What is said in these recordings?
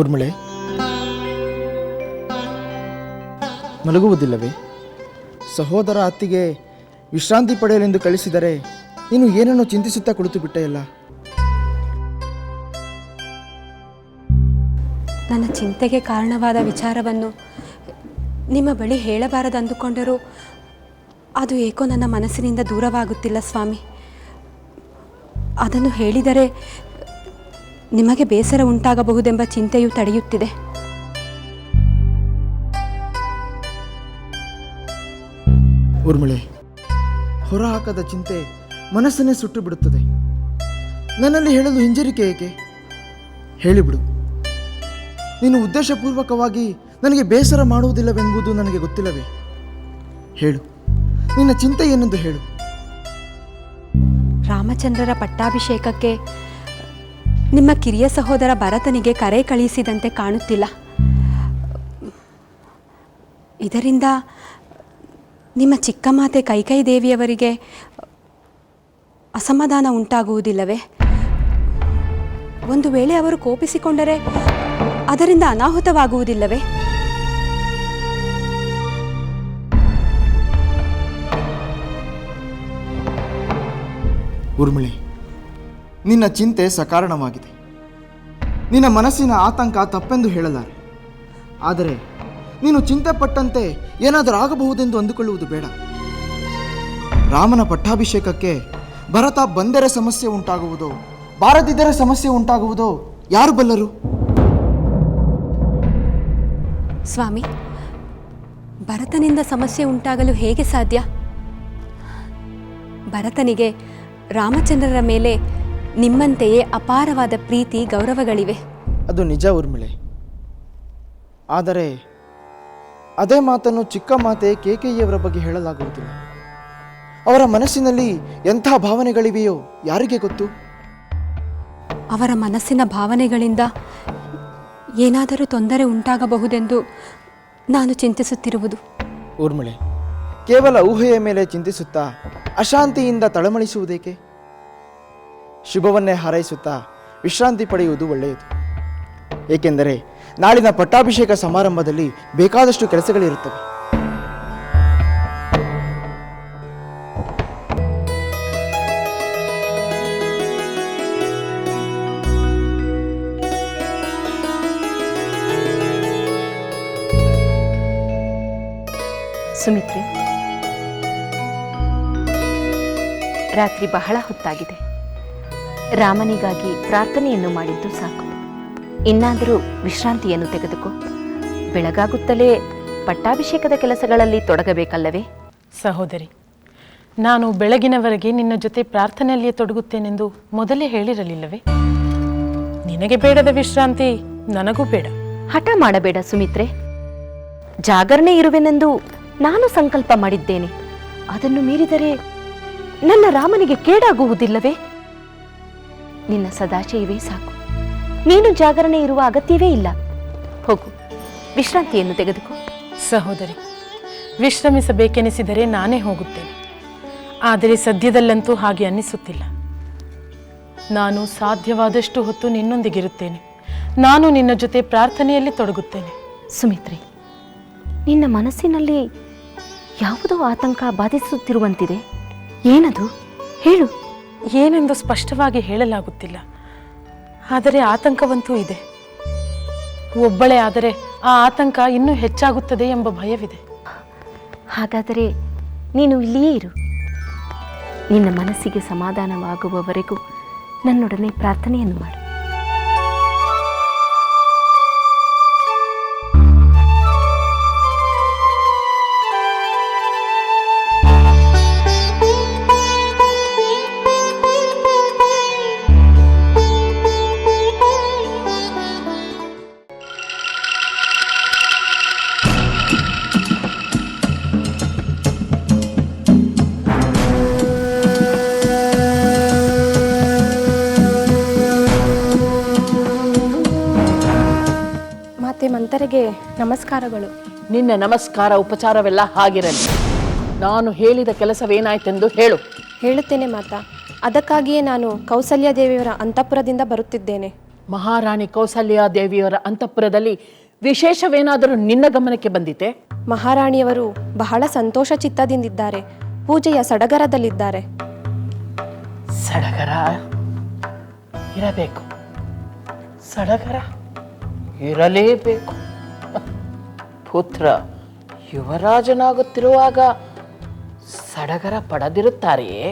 ಊರ್ಮಿಳೆ, ಮಲಗುವುದಿಲ್ಲವೇ? ಸಹೋದರ ಅತ್ತಿಗೆ ವಿಶ್ರಾಂತಿ ಪಡೆಯಲೆಂದು ಕಳಿಸಿದರೆ ನೀನು ಏನನ್ನು ಚಿಂತಿಸುತ್ತಾ ಕುಳಿತು ಬಿಟ್ಟೆಯಲ್ಲ. ನನ್ನ ಚಿಂತೆಗೆ ಕಾರಣವಾದ ವಿಚಾರವನ್ನು ನಿಮ್ಮ ಬಳಿ ಹೇಳಬಾರದಂದುಕೊಂಡರೂ ಅದು ಏಕೋ ನನ್ನ ಮನಸ್ಸಿನಿಂದ ದೂರವಾಗುತ್ತಿಲ್ಲ ಸ್ವಾಮಿ. ಅದನ್ನು ಹೇಳಿದರೆ ನಿಮಗೆ ಬೇಸರ ಉಂಟಾಗಬಹುದೆಂಬ ಚಿಂತೆಯು ತಡೆಯುತ್ತಿದೆ. ಊರ್ಮಿಳೆ, ಹೊರಹಾಕದ ಚಿಂತೆ ಮನಸ್ಸನ್ನೇ ಸುಟ್ಟು ಬಿಡುತ್ತದೆ. ನನ್ನಲ್ಲಿ ಹೇಳಲು ಹಿಂಜರಿಕೆ ಏಕೆ? ಹೇಳಿಬಿಡು. ನೀನು ಉದ್ದೇಶಪೂರ್ವಕವಾಗಿ ನನಗೆ ಬೇಸರ ಮಾಡುವುದಿಲ್ಲವೆಂಬುದು ನನಗೆ ಗೊತ್ತಿಲ್ಲವೇ? ಹೇಳು, ನಿನ್ನ ಚಿಂತೆ ಏನೆಂದು ಹೇಳು. ರಾಮಚಂದ್ರರ ಪಟ್ಟಾಭಿಷೇಕಕ್ಕೆ ನಿಮ್ಮ ಕಿರಿಯ ಸಹೋದರ ಭರತನಿಗೆ ಕರೆ ಕಳುಹಿಸಿದಂತೆ ಕಾಣುತ್ತಿಲ್ಲ. ಇದರಿಂದ ನಿಮ್ಮ ಚಿಕ್ಕ ಮಾತೆ ಕೈಕೈ ದೇವಿಯವರಿಗೆ ಅಸಮಾಧಾನ ಉಂಟಾಗುವುದಿಲ್ಲವೇ? ಒಂದು ವೇಳೆ ಅವರು ಕೋಪಿಸಿಕೊಂಡರೆ ಅದರಿಂದ ಅನಾಹುತವಾಗುವುದಿಲ್ಲವೇ? ಊರ್ಮಿಳೆ, ನಿನ್ನ ಚಿಂತೆ ಸಕಾರಣವಾಗಿದೆ. ನಿನ್ನ ಮನಸ್ಸಿನ ಆತಂಕ ತಪ್ಪೆಂದು ಹೇಳಲಾರೆ. ಆದರೆ ನೀನು ಚಿಂತೆ ಪಟ್ಟಂತೆ ಏನಾದರೂ ಆಗಬಹುದೆಂದು ಅಂದುಕೊಳ್ಳುವುದು ಬೇಡ. ರಾಮನ ಪಟ್ಟಾಭಿಷೇಕಕ್ಕೆ ಭರತ ಬಂದರೆ ಸಮಸ್ಯೆ ಉಂಟಾಗುವುದೋ, ಬಾರದಿದ್ದರೆ ಸಮಸ್ಯೆ ಉಂಟಾಗುವುದೋ ಯಾರು ಬಲ್ಲರು? ಸ್ವಾಮಿ, ಭರತನಿಂದ ಸಮಸ್ಯೆ ಉಂಟಾಗಲು ಹೇಗೆ ಸಾಧ್ಯ? ಭರತನಿಗೆ ರಾಮಚಂದ್ರರ ಮೇಲೆ ನಿಮ್ಮಂತೆಯೇ ಅಪಾರವಾದ ಪ್ರೀತಿ ಗೌರವಗಳಿವೆ. ಅದು ನಿಜ ಊರ್ಮಿಳೆ. ಆದರೆ ಅದೇ ಮಾತನ್ನು ಚಿಕ್ಕ ಮಾತೆ ಕೇಕೆಯವರ ಬಗ್ಗೆ ಹೇಳಲಾಗುವುದಿಲ್ಲ. ಅವರ ಮನಸ್ಸಿನಲ್ಲಿ ಎಂಥ ಭಾವನೆಗಳಿವೆಯೋ ಯಾರಿಗೆ ಗೊತ್ತು? ಅವರ ಮನಸ್ಸಿನ ಭಾವನೆಗಳಿಂದ ಏನಾದರೂ ತೊಂದರೆ ಉಂಟಾಗಬಹುದೆಂದು ನಾನು ಚಿಂತಿಸುತ್ತಿರುವುದು. ಊರ್ಮಿಳೆ, ಕೇವಲ ಊಹೆಯ ಮೇಲೆ ಚಿಂತಿಸುತ್ತಾ ಅಶಾಂತಿಯಿಂದ ತಳಮಳಿಸುವುದೇಕೆ? ಶುಭವನ್ನೇ ಹಾರೈಸುತ್ತಾ ವಿಶ್ರಾಂತಿ ಪಡೆಯುವುದು ಒಳ್ಳೆಯದು. ಏಕೆಂದರೆ ನಾಳಿನ ಪಟ್ಟಾಭಿಷೇಕ ಸಮಾರಂಭದಲ್ಲಿ ಬೇಕಾದಷ್ಟು ಕೆಲಸಗಳಿರುತ್ತವೆ. ಸುಮಿತ್ರೆ, ರಾತ್ರಿ ಬಹಳ ಹೊತ್ತಾಗಿದೆ. ರಾಮನಿಗಾಗಿ ಪ್ರಾರ್ಥನೆಯನ್ನು ಮಾಡಿದ್ದು ಸಾಕು. ಇನ್ನಾದರೂ ವಿಶ್ರಾಂತಿಯನ್ನು ತೆಗೆದುಕೋ. ಬೆಳಗಾಗುತ್ತಲೇ ಪಟ್ಟಾಭಿಷೇಕದ ಕೆಲಸಗಳಲ್ಲಿ ತೊಡಗಬೇಕಲ್ಲವೇ? ಸಹೋದರಿ, ನಾನು ಬೆಳಗಿನವರೆಗೆ ನಿನ್ನ ಜೊತೆ ಪ್ರಾರ್ಥನೆಯಲ್ಲಿಯೇ ತೊಡಗುತ್ತೇನೆಂದು ಮೊದಲೇ ಹೇಳಿರಲಿಲ್ಲವೇ? ನಿನಗೆ ಬೇಡದ ವಿಶ್ರಾಂತಿ ನನಗೂ ಬೇಡ. ಹಠ ಮಾಡಬೇಡ ಸುಮಿತ್ರೆ. ಜಾಗರಣೆ ಇರುವೆನೆಂದು ನಾನು ಸಂಕಲ್ಪ ಮಾಡಿದ್ದೇನೆ. ಅದನ್ನು ಮೀರಿದರೆ ನನ್ನ ರಾಮನಿಗೆ ಕೇಡಾಗುವುದಿಲ್ಲವೇ? ನಿನ್ನ ಸದಾಶಯವೇ ಸಾಕು. ನೀನು ಜಾಗರಣೆ ಇರುವ ಅಗತ್ಯವೇ ಇಲ್ಲ. ಹೋಗು, ವಿಶ್ರಾಂತಿಯನ್ನು ತೆಗೆದುಕೋ. ಸಹೋದರಿ, ವಿಶ್ರಮಿಸಬೇಕೆನಿಸಿದರೆ ನಾನೇ ಹೋಗುತ್ತೇನೆ. ಆದರೆ ಸದ್ಯದಲ್ಲಂತೂ ಹಾಗೆ ಅನ್ನಿಸುತ್ತಿಲ್ಲ. ನಾನು ಸಾಧ್ಯವಾದಷ್ಟು ಹೊತ್ತು ನಿನ್ನೊಂದಿಗಿರುತ್ತೇನೆ. ನಾನು ನಿನ್ನ ಜೊತೆ ಪ್ರಾರ್ಥನೆಯಲ್ಲಿ ತೊಡಗುತ್ತೇನೆ. ಸುಮಿತ್ರೆ, ನಿನ್ನ ಮನಸ್ಸಿನಲ್ಲಿ ಯಾವುದೋ ಆತಂಕ ಬಾಧಿಸುತ್ತಿರುವಂತಿದೆ. ಏನದು? ಹೇಳು. ಏನೆಂದು ಸ್ಪಷ್ಟವಾಗಿ ಹೇಳಲಾಗುತ್ತಿಲ್ಲ. ಆದರೆ ಆತಂಕವಂತೂ ಇದೆ. ಒಬ್ಬಳೇ ಆದರೆ ಆ ಆತಂಕ ಇನ್ನೂ ಹೆಚ್ಚಾಗುತ್ತದೆ ಎಂಬ ಭಯವಿದೆ. ಹಾಗಾದರೆ ನೀನು ಇಲ್ಲಿಯೇ ಇರು. ನಿನ್ನ ಮನಸ್ಸಿಗೆ ಸಮಾಧಾನವಾಗುವವರೆಗೂ ನನ್ನೊಡನೆ ಪ್ರಾರ್ಥನೆಯನ್ನು ಮಾಡು. ಮಂತರಿಗೆ ನಮಸ್ಕಾರಗಳು. ನಿನ್ನ ನಮಸ್ಕಾರ ಉಪಚಾರವೆಲ್ಲ ಹಾಗಿರಲಿ. ನಾನು ಹೇಳಿದ ಕೆಲಸವೇನಾಯ್ತೆಂದು ಹೇಳು. ಹೇಳುತ್ತೇನೆ ಮಾತಾ. ಅದಕ್ಕಾಗಿಯೇ ನಾನು ಕೌಸಲ್ಯ ದೇವಿಯವರ ಅಂತಃಪುರದಿಂದ ಬರುತ್ತಿದ್ದೇನೆ. ಮಹಾರಾಣಿ ಕೌಸಲ್ಯಾದೇವಿಯವರ ಅಂತಃಪುರದಲ್ಲಿ ವಿಶೇಷವೇನಾದರೂ ನಿನ್ನ ಗಮನಕ್ಕೆ ಬಂದಿತೆ? ಮಹಾರಾಣಿಯವರು ಬಹಳ ಸಂತೋಷ ಚಿತ್ತದಿಂದಿದ್ದಾರೆ. ಪೂಜೆಯ ಸಡಗರದಲ್ಲಿದ್ದಾರೆ. ಸಡಗರ ಇರಬೇಕು, ಸಡಗರ ಇರಲೇಬೇಕು. ಪುತ್ರ ಯುವರಾಜನಾಗುತ್ತಿರುವಾಗ ಸಡಗರ ಪಡೆದಿರುತ್ತಾರೆಯೇ?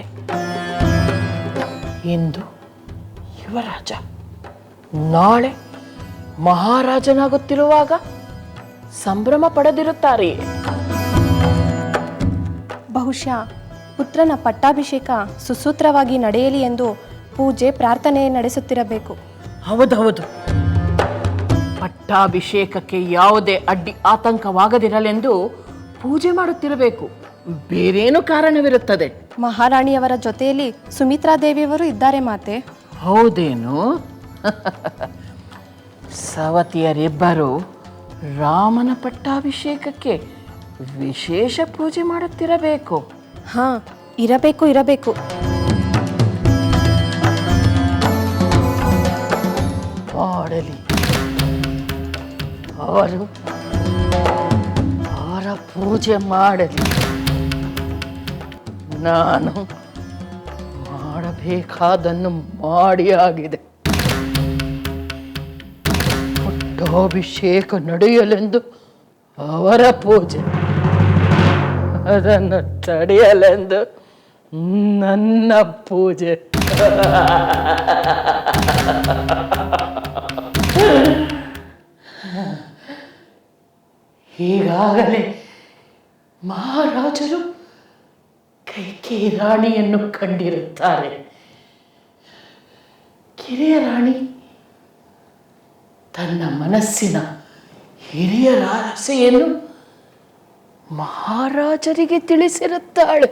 ಇಂದು ಯುವರಾಜ, ನಾಳೆ ಮಹಾರಾಜನಾಗುತ್ತಿರುವಾಗ ಸಂಭ್ರಮ ಪಡೆದಿರುತ್ತಾರೆಯೇ? ಬಹುಶಃ ಪುತ್ರನ ಪಟ್ಟಾಭಿಷೇಕ ಸುಸೂತ್ರವಾಗಿ ನಡೆಯಲಿ ಎಂದು ಪೂಜೆ ಪ್ರಾರ್ಥನೆ ನಡೆಸುತ್ತಿರಬೇಕು. ಹೌದೌದು, ಪಟ್ಟಾಭಿಷೇಕಕ್ಕೆ ಯಾವುದೇ ಅಡ್ಡಿ ಆತಂಕವಾಗದಿರಲೆಂದು ಪೂಜೆ ಮಾಡುತ್ತಿರಬೇಕು. ಬೇರೇನು ಕಾರಣವಿರುತ್ತದೆ? ಮಹಾರಾಣಿಯವರ ಜೊತೆಯಲ್ಲಿ ಸುಮಿತ್ರಾದೇವಿಯವರು ಇದ್ದಾರೆ ಮಾತೆ. ಹೌದೇನು? ಸವತಿಯರಿಬ್ಬರು ರಾಮನ ಪಟ್ಟಾಭಿಷೇಕಕ್ಕೆ ವಿಶೇಷ ಪೂಜೆ ಮಾಡುತ್ತಿರಬೇಕು. ಹಾ, ಇರಬೇಕು. ಮಾಡಲಿ, ಅವರು ಅವರ ಪೂಜೆ ಮಾಡಲಿ. ನಾನು ಮಾಡಬೇಕಾದನ್ನು ಮಾಡಿ ಆಗಿದೆ. ಪಟ್ಟಾಭಿಷೇಕ ನಡೆಯಲೆಂದು ಅವರ ಪೂಜೆ, ಅದನ್ನು ತಡೆಯಲೆಂದು ನನ್ನ ಪೂಜೆ. ಈಗಾಗಲೇ ಮಹಾರಾಜರು ಕೈಕೇಯಿ ರಾಣಿಯನ್ನು ಕಂಡಿರುತ್ತಾರೆ. ಕಿರಿಯ ರಾಣಿ ತನ್ನ ಮನಸ್ಸಿನ ಹಿರಿಯರ ಆಸೆಯನ್ನು ಮಹಾರಾಜರಿಗೆ ತಿಳಿಸಿರುತ್ತಾಳೆ.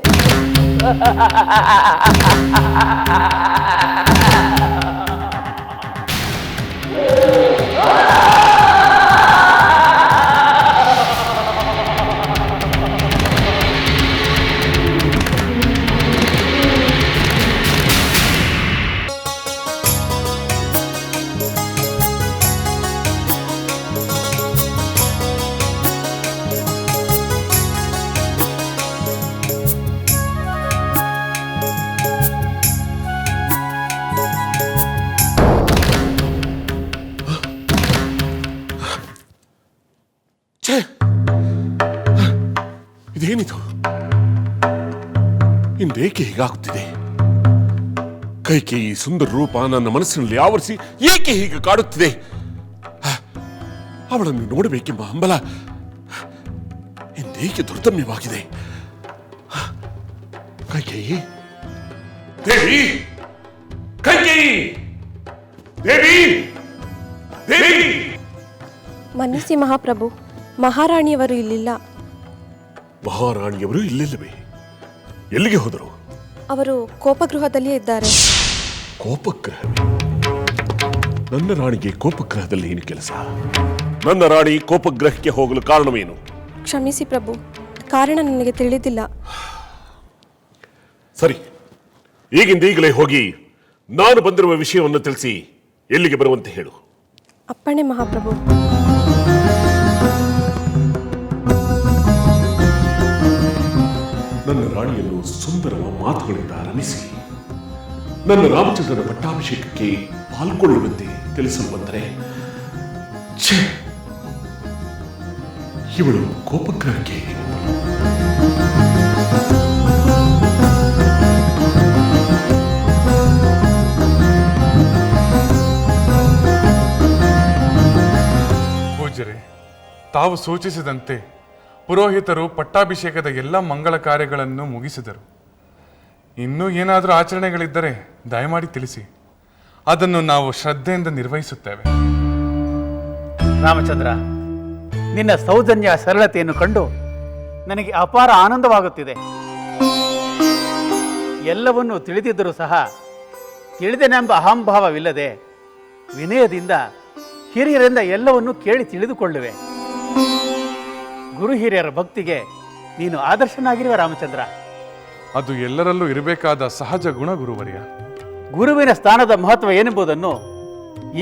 ಇದೇನಿದು? ಇಂದೇಕೆ ಹೀಗಾಗುತ್ತಿದೆ? ಕೈಕೇಯಿ ಸುಂದರ ರೂಪ ನನ್ನ ಮನಸ್ಸಿನಲ್ಲಿ ಆವರಿಸಿ ಏಕೆ ಹೀಗೆ ಕಾಡುತ್ತಿದೆ? ಅವಳನ್ನು ನೋಡಬೇಕೆಂಬ ಹಂಬಲ ಇಂದೇಕೆ ದುರ್ದಮ್ಯವಾಗಿದೆ? ಕೈಕೇಯಿ, ದೇವಿ, ಕೈಕೇಯಿ, ದೇವಿ, ದೇವಿ! ಮನ್ನಿಸಿ ಮಹಾಪ್ರಭು, ಮಹಾರಾಣಿಯವರು ಇಲ್ಲಿಲ್ಲ. ಮಹಾರಾಣಿಯವರು ಇಲ್ಲಿಲ್ಲವೇ? ಎಲ್ಲಿಗೆ ಹೋದರು? ಅವರು ಕೋಪಗೃಹದಲ್ಲಿಯೇ ಇದ್ದಾರೆ. ಕೋಪಗ್ರಹವೇ? ನನ್ನ ರಾಣಿಗೆ ಕೋಪಗ್ರಹದಲ್ಲಿ ಏನು ಕೆಲಸ? ನನ್ನ ರಾಣಿ ಕೋಪಗ್ರಹಕ್ಕೆ ಹೋಗಲು ಕಾರಣವೇನು? ಕ್ಷಮಿಸಿ ಪ್ರಭು, ಕಾರಣ ನನಗೆ ತಿಳಿದಿಲ್ಲ. ಸರಿ, ಈಗಿಂದ ಈಗಲೇ ಹೋಗಿ ನಾನು ಬಂದಿರುವ ವಿಷಯವನ್ನು ತಿಳಿಸಿ ಎಲ್ಲಿಗೆ ಬರುವಂತೆ ಹೇಳು. ಅಪ್ಪಣೆ ಮಹಾಪ್ರಭು. ನನ್ನ ರಾಣಿಯನ್ನು ಸುಂದರ ಮಾತುಗಳಿಂದ ರಮಿಸಿ ನನ್ನ ರಾಮಚಂದ್ರನ ಪಟ್ಟಾಭಿಷೇಕಕ್ಕೆ ಪಾಲ್ಗೊಳ್ಳುವಂತೆ ತಿಳಿಸಲು ಬಂದರೆ, ಇವಳು ಕೋಪಗ್ರಹಕ್ಕೆ ಪೂಜ್ಯರೇ, ತಾವು ಸೂಚಿಸಿದಂತೆ ಪುರೋಹಿತರು ಪಟ್ಟಾಭಿಷೇಕದ ಎಲ್ಲ ಮಂಗಳ ಕಾರ್ಯಗಳನ್ನು ಮುಗಿಸಿದರು. ಇನ್ನೂ ಏನಾದರೂ ಆಚರಣೆಗಳಿದ್ದರೆ ದಯಮಾಡಿ ತಿಳಿಸಿ, ಅದನ್ನು ನಾವು ಶ್ರದ್ಧೆಯಿಂದ ನಿರ್ವಹಿಸುತ್ತೇವೆ. ರಾಮಚಂದ್ರ, ನಿನ್ನ ಸೌಜನ್ಯ ಸರಳತೆಯನ್ನು ಕಂಡು ನನಗೆ ಅಪಾರ ಆನಂದವಾಗುತ್ತಿದೆ. ಎಲ್ಲವನ್ನೂ ತಿಳಿದಿದ್ದರೂ ಸಹ ತಿಳಿದೆನೆಂಬ ಅಹಂಭಾವವಿಲ್ಲದೆ ವಿನಯದಿಂದ ಹಿರಿಯರಿಂದ ಎಲ್ಲವನ್ನೂ ಕೇಳಿ ತಿಳಿದುಕೊಳ್ಳುವೆ. ಗುರು ಹಿರಿಯರ ಭಕ್ತಿಗೆ ನೀನು ಆದರ್ಶನಾಗಿರುವ ರಾಮಚಂದ್ರ. ಅದು ಎಲ್ಲರಲ್ಲೂ ಇರಬೇಕಾದ ಸಹಜ ಗುಣ ಗುರುವರ್ಯ. ಗುರುವಿನ ಸ್ಥಾನದ ಮಹತ್ವ ಏನೆಂಬುದನ್ನು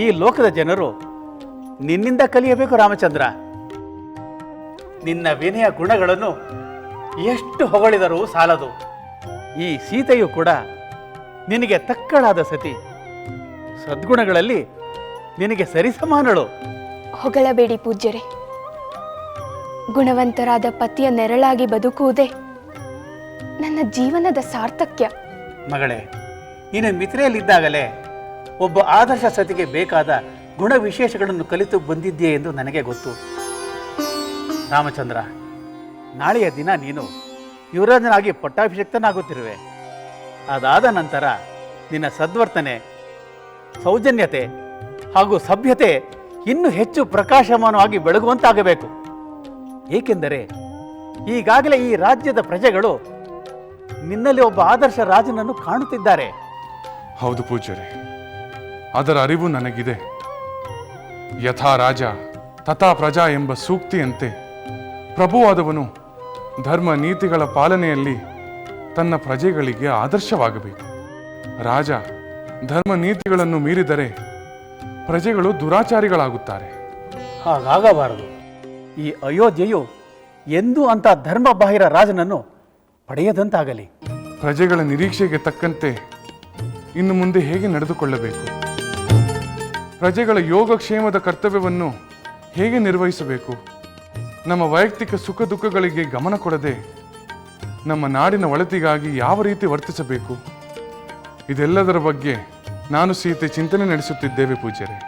ಈ ಲೋಕದ ಜನರು ನಿನ್ನಿಂದ ಕಲಿಯಬೇಕು ರಾಮಚಂದ್ರ. ನಿನ್ನ ವಿನಯ ಗುಣಗಳನ್ನು ಎಷ್ಟು ಹೊಗಳಿದರೂ ಸಾಲದು. ಈ ಸೀತೆಯು ಕೂಡ ನಿನಗೆ ತಕ್ಕಳಾದ ಸತಿ. ಸದ್ಗುಣಗಳಲ್ಲಿ ನಿನಗೆ ಸರಿಸಮಾನಳು. ಹೊಗಳಬೇಡಿ ಪೂಜ್ಯರೇ. ಗುಣವಂತರಾದ ಪತಿಯ ನೆರಳಾಗಿ ಬದುಕುವುದೇ ನನ್ನ ಜೀವನದ ಸಾರ್ಥಕ್ಯ. ಮಗಳೇ, ನೀನು ಮಿತ್ರೆಯಲ್ಲಿದ್ದಾಗಲೇ ಒಬ್ಬ ಆದರ್ಶ ಸತಿಗೆ ಬೇಕಾದ ಗುಣ ವಿಶೇಷಗಳನ್ನು ಕಲಿತು ಬಂದಿದ್ದೀಯೆ ಎಂದು ನನಗೆ ಗೊತ್ತು. ರಾಮಚಂದ್ರ, ನಾಳೆಯ ದಿನ ನೀನು ಯುವರಾಜನಾಗಿ ಪಟ್ಟಾಭಿಷಕ್ತನಾಗುತ್ತಿರುವೆ. ಅದಾದ ನಂತರ ನಿನ್ನ ಸದ್ವರ್ತನೆ, ಸೌಜನ್ಯತೆ ಹಾಗೂ ಸಭ್ಯತೆ ಇನ್ನೂ ಹೆಚ್ಚು ಪ್ರಕಾಶಮಾನವಾಗಿ ಬೆಳಗುವಂತಾಗಬೇಕು. ಏಕೆಂದರೆ ಈಗಾಗಲೇ ಈ ರಾಜ್ಯದ ಪ್ರಜೆಗಳು ನಿನ್ನಲ್ಲಿ ಒಬ್ಬ ಆದರ್ಶ ರಾಜನನ್ನು ಕಾಣುತ್ತಿದ್ದಾರೆ. ಹೌದು ಪೂಜ್ಯರೇ, ಅದರ ಅರಿವು ನನಗಿದೆ. ಯಥಾ ರಾಜ ತಥಾ ಪ್ರಜಾ ಎಂಬ ಸೂಕ್ತಿಯಂತೆ ಪ್ರಭುವಾದವನು ಧರ್ಮ ನೀತಿಗಳ ಪಾಲನೆಯಲ್ಲಿ ತನ್ನ ಪ್ರಜೆಗಳಿಗೆ ಆದರ್ಶವಾಗಬೇಕು. ರಾಜ ಧರ್ಮ ನೀತಿಗಳನ್ನು ಮೀರಿದರೆ ಪ್ರಜೆಗಳು ದುರಾಚಾರಿಗಳಾಗುತ್ತಾರೆ. ಹಾಗಾಗಬಾರದು. ಈ ಅಯೋಧ್ಯೆಯು ಎಂದೂ ಅಂತ ಧರ್ಮ ಬಾಹಿರ ರಾಜನನ್ನು ಪಡೆಯದಂತಾಗಲಿ. ಪ್ರಜೆಗಳ ನಿರೀಕ್ಷೆಗೆ ತಕ್ಕಂತೆ ಇನ್ನು ಮುಂದೆ ಹೇಗೆ ನಡೆದುಕೊಳ್ಳಬೇಕು, ಪ್ರಜೆಗಳ ಯೋಗಕ್ಷೇಮದ ಕರ್ತವ್ಯವನ್ನು ಹೇಗೆ ನಿರ್ವಹಿಸಬೇಕು, ನಮ್ಮ ವೈಯಕ್ತಿಕ ಸುಖ ದುಃಖಗಳಿಗೆ ಗಮನ ಕೊಡದೆ ನಮ್ಮ ನಾಡಿನ ಒಳಿತಿಗಾಗಿ ಯಾವ ರೀತಿ ವರ್ತಿಸಬೇಕು, ಇದೆಲ್ಲದರ ಬಗ್ಗೆ ನಾನು ಸೀತೆ ಚಿಂತನೆ ನಡೆಸುತ್ತಿದ್ದೇವೆ ಪೂಜ್ಯರೇ.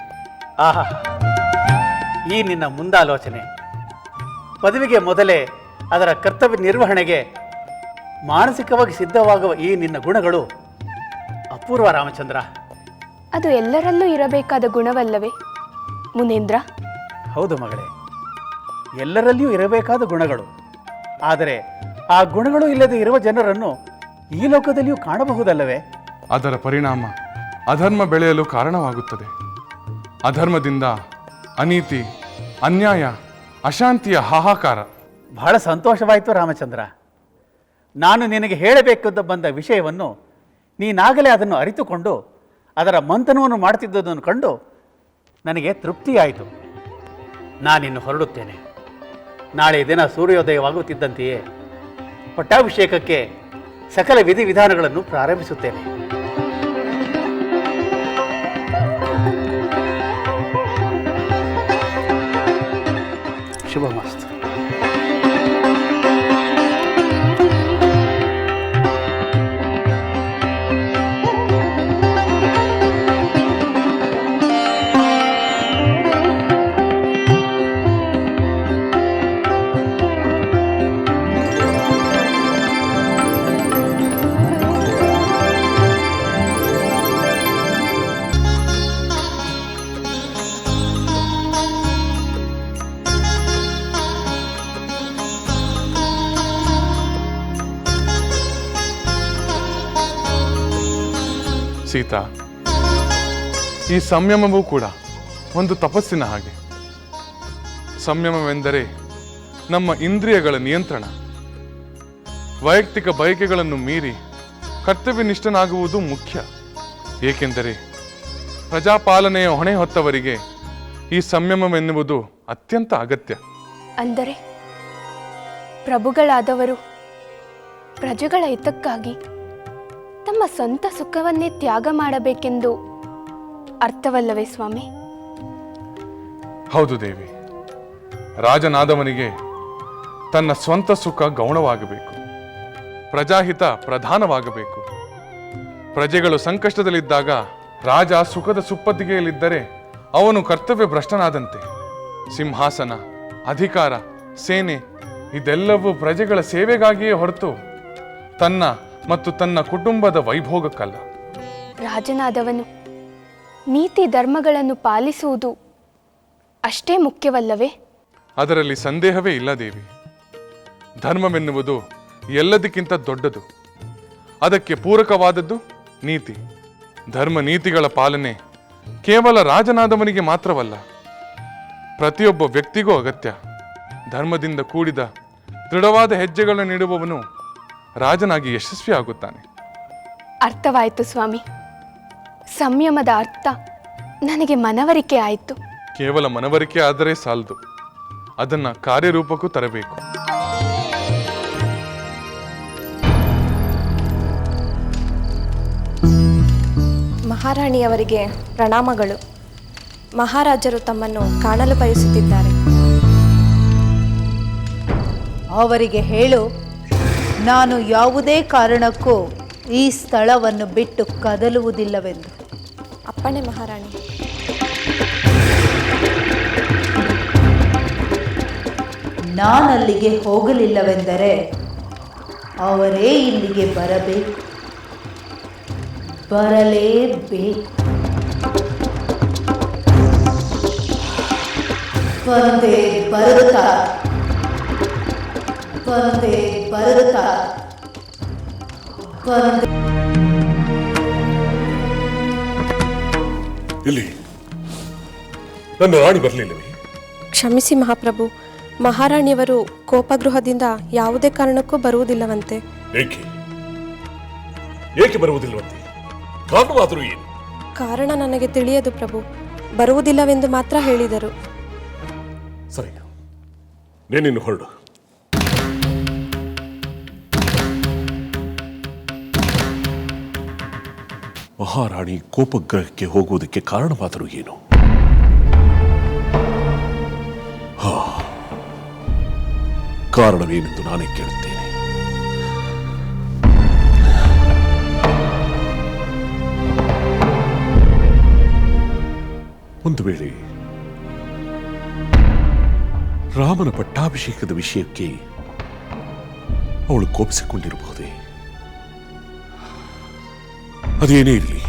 ಆಹಾ, ಈ ನಿನ್ನ ಮುಂದಾಲೋಚನೆ ಪದವಿಗೆ ಮೊದಲೇ ಅದರ ಕರ್ತವ್ಯ ನಿರ್ವಹಣೆಗೆ ಮಾನಸಿಕವಾಗಿ ಸಿದ್ಧವಾಗುವ ಈ ನಿನ್ನ ಗುಣಗಳು ಅಪೂರ್ವ ರಾಮಚಂದ್ರ. ಅದು ಎಲ್ಲರಲ್ಲೂ ಇರಬೇಕಾದ ಗುಣವಲ್ಲವೇ ಮುನೇಂದ್ರ? ಹೌದು ಮಗಳೇ, ಎಲ್ಲರಲ್ಲಿಯೂ ಇರಬೇಕಾದ ಗುಣಗಳು. ಆದರೆ ಆ ಗುಣಗಳು ಇಲ್ಲದೆ ಇರುವ ಜನರನ್ನು ಈ ಲೋಕದಲ್ಲಿಯೂ ಕಾಣಬಹುದಲ್ಲವೇ? ಅದರ ಪರಿಣಾಮ ಅಧರ್ಮ ಬೆಳೆಯಲು ಕಾರಣವಾಗುತ್ತದೆ. ಅಧರ್ಮದಿಂದ ಅನೀತಿ, ಅನ್ಯಾಯ, ಅಶಾಂತಿಯ ಹಾಹಾಕಾರ. ಬಹಳ ಸಂತೋಷವಾಯಿತು ರಾಮಚಂದ್ರ. ನಾನು ನಿನಗೆ ಹೇಳಬೇಕೆಂದು ಬಂದ ವಿಷಯವನ್ನು ನೀನಾಗಲೇ ಅದನ್ನು ಅರಿತುಕೊಂಡು ಅದರ ಮಂಥನವನ್ನು ಮಾಡುತ್ತಿದ್ದುದನ್ನು ಕಂಡು ನನಗೆ ತೃಪ್ತಿಯಾಯಿತು. ನಾನಿನ್ನು ಹೊರಡುತ್ತೇನೆ. ನಾಳೆ ದಿನ ಸೂರ್ಯೋದಯವಾಗುತ್ತಿದ್ದಂತೆಯೇ ಪಟ್ಟಾಭಿಷೇಕಕ್ಕೆ ಸಕಲ ವಿಧಿವಿಧಾನಗಳನ್ನು ಪ್ರಾರಂಭಿಸುತ್ತೇನೆ. ಶುಭಮಸ್ತು. ಸೀತಾ, ಈ ಸಂಯಮವೂ ಕೂಡ ಒಂದು ತಪಸ್ಸಿನ ಹಾಗೆ. ಸಂಯಮವೆಂದರೆ ನಮ್ಮ ಇಂದ್ರಿಯಗಳ ನಿಯಂತ್ರಣ. ವೈಯಕ್ತಿಕ ಬಯಕೆಗಳನ್ನು ಮೀರಿ ಕರ್ತವ್ಯನಿಷ್ಠನಾಗುವುದು ಮುಖ್ಯ. ಏಕೆಂದರೆ ಪ್ರಜಾಪಾಲನೆಯ ಹೊಣೆ ಹೊತ್ತವರಿಗೆ ಈ ಸಂಯಮವೆನ್ನುವುದು ಅತ್ಯಂತ ಅಗತ್ಯ. ಅಂದರೆ ಪ್ರಭುಗಳಾದವರು ಪ್ರಜೆಗಳ ಹಿತಕ್ಕಾಗಿ ತಮ್ಮ ಸ್ವಂತ ಸುಖವನ್ನೇ ತ್ಯಾಗ ಮಾಡಬೇಕೆಂದು ಅರ್ಥವಲ್ಲವೇ ಸ್ವಾಮಿ? ಹೌದು ದೇವಿ. ರಾಜನಾದವನಿಗೆ ತನ್ನ ಸ್ವಂತ ಸುಖ ಗೌಣವಾಗಬೇಕು, ಪ್ರಜಾಹಿತ ಪ್ರಧಾನವಾಗಬೇಕು. ಪ್ರಜೆಗಳು ಸಂಕಷ್ಟದಲ್ಲಿದ್ದಾಗ ರಾಜ ಸುಖದ ಸುಪ್ಪತ್ತಿಗೆಯಲ್ಲಿದ್ದರೆ ಅವನು ಕರ್ತವ್ಯ ಭ್ರಷ್ಟನಾದಂತೆ. ಸಿಂಹಾಸನ, ಅಧಿಕಾರ, ಸೇನೆ ಇದೆಲ್ಲವೂ ಪ್ರಜೆಗಳ ಸೇವೆಗಾಗಿಯೇ ಹೊರತು ತನ್ನ ಮತ್ತು ತನ್ನ ಕುಟುಂಬದ ವೈಭೋಗಕ್ಕಲ್ಲ. ರಾಜನಾದವನು ನೀತಿ ಧರ್ಮಗಳನ್ನು ಪಾಲಿಸುವುದು ಅಷ್ಟೇ ಮುಖ್ಯವಲ್ಲವೇ? ಅದರಲ್ಲಿ ಸಂದೇಹವೇ ಇಲ್ಲ ದೇವಿ. ಧರ್ಮವೆನ್ನುವುದು ಎಲ್ಲದಕ್ಕಿಂತ ದೊಡ್ಡದು. ಅದಕ್ಕೆ ಪೂರಕವಾದದ್ದು ನೀತಿ. ಧರ್ಮ ನೀತಿಗಳ ಪಾಲನೆ ಕೇವಲ ರಾಜನಾದವನಿಗೆ ಮಾತ್ರವಲ್ಲ, ಪ್ರತಿಯೊಬ್ಬ ವ್ಯಕ್ತಿಗೂ ಅಗತ್ಯ. ಧರ್ಮದಿಂದ ಕೂಡಿದ ದೃಢವಾದ ಹೆಜ್ಜೆಗಳನ್ನು ನೀಡುವವನು ರಾಜನಾಗಿ ಯಶಸ್ವಿಯಾಗುತ್ತಾನೆ. ಅರ್ಥವಾಯಿತು ಸ್ವಾಮಿ. ಸಂಯಮದ ಅರ್ಥ ನನಗೆ ಮನವರಿಕೆ ಆಯಿತು. ಕೇವಲ ಮನವರಿಕೆ ಆದರೆ ಸಾಲದು, ಅದನ್ನ ಕಾರ್ಯರೂಪಕ್ಕೂ ತರಬೇಕು. ಮಹಾರಾಣಿಯವರಿಗೆ ಪ್ರಣಾಮಗಳು. ಮಹಾರಾಜರು ತಮ್ಮನ್ನು ಕಾಣಲು ಬಯಸುತ್ತಿದ್ದಾರೆ. ಅವರಿಗೆ ಹೇಳು, ನಾನು ಯಾವುದೇ ಕಾರಣಕ್ಕೂ ಈ ಸ್ಥಳವನ್ನು ಬಿಟ್ಟು ಕದಲುವುದಿಲ್ಲವೆಂದು. ಅಪ್ಪಣೆ ಮಹಾರಾಣಿ. ನಾನಲ್ಲಿಗೆ ಹೋಗಲಿಲ್ಲವೆಂದರೆ ಅವರೇ ಇಲ್ಲಿಗೆ ಬರಬೇಕು, ಬರಲೇಬೇಕು. ಬಂದೇ ಬರುತ್ತಾ, ಬಂದೇ ಬರುತ್ತಾ, ಬಂದೇ. ಇಲ್ಲಿ ನನ್ನ ರಾಣಿ ಬರಲಿಲ್ಲವೇ? ಕ್ಷಮಿಸಿ ಮಹಾಪ್ರಭು, ಮಹಾರಾಣಿಯವರು ಕೋಪಗೃಹದಿಂದ ಯಾವುದೇ ಕಾರಣಕ್ಕೂ ಬರುವುದಿಲ್ಲವಂತೆ. ಏಕೆ ಏಕೆ ಬರುವುದಿಲ್ಲವಂತೆ? ಕಾರಣವಾದರೂ ಏನು? ಕಾರಣ ನನಗೆ ತಿಳಿಯದು ಪ್ರಭು. ಬರುವುದಿಲ್ಲವೆಂದು ಮಾತ್ರ ಹೇಳಿದರು. ಸರಿ, ನೀನಿನ್ನು ಹೊರಡು. ಮಹಾರಾಣಿ ಕೋಪಗ್ರಹಕ್ಕೆ ಹೋಗುವುದಕ್ಕೆ ಕಾರಣವಾದರೂ ಏನು? ಕಾರಣವೇನೆಂದು ನಾನೇ ಕೇಳುತ್ತೇನೆ. ಒಂದು ವೇಳೆ ರಾಮನ ಪಟ್ಟಾಭಿಷೇಕದ ವಿಷಯಕ್ಕೆ ಅವಳು ಕೋಪಿಸಿಕೊಂಡಿರಬಹುದೇ? ಅದೇನೇ ಇರಲಿ,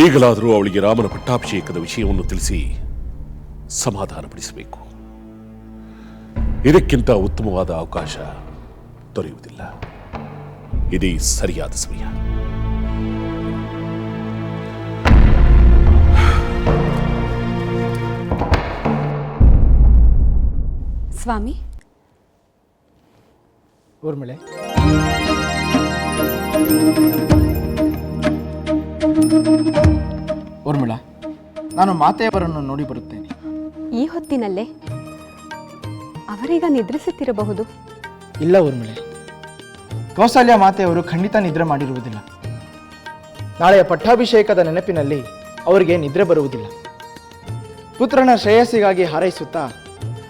ಈಗಲಾದರೂ ಅವಳಿಗೆ ರಾಮನ ಪಟ್ಟಾಭಿಷೇಕದ ವಿಷಯವನ್ನು ತಿಳಿಸಿ ಸಮಾಧಾನಪಡಿಸಬೇಕು. ಇದಕ್ಕಿಂತ ಉತ್ತಮವಾದ ಅವಕಾಶ ದೊರೆಯುವುದಿಲ್ಲ. ಇದೇ ಸರಿಯಾದ ಸಮಯ. ಸ್ವಾಮಿ, ಊರ್ಮಿಳೆ, ಊರ್ಮಿಳಾ, ನಾನು ಮಾತೆಯವರನ್ನು ನೋಡಿ ಬರುತ್ತೇನೆ. ಈ ಹೊತ್ತಿನಲ್ಲೇ? ಅವರೀಗ ನಿದ್ರಿಸುತ್ತಿರಬಹುದು. ಇಲ್ಲ ಊರ್ಮಿಳೆ, ಕೌಸಲ್ಯ ಮಾತೆಯವರು ಖಂಡಿತ ನಿದ್ರೆ ಮಾಡಿರುವುದಿಲ್ಲ. ನಾಳೆಯ ಪಟ್ಟಾಭಿಷೇಕದ ನೆನಪಿನಲ್ಲಿ ಅವರಿಗೆ ನಿದ್ರೆ ಬರುವುದಿಲ್ಲ. ಪುತ್ರನ ಶ್ರೇಯಸ್ಸಿಗಾಗಿ ಹಾರೈಸುತ್ತಾ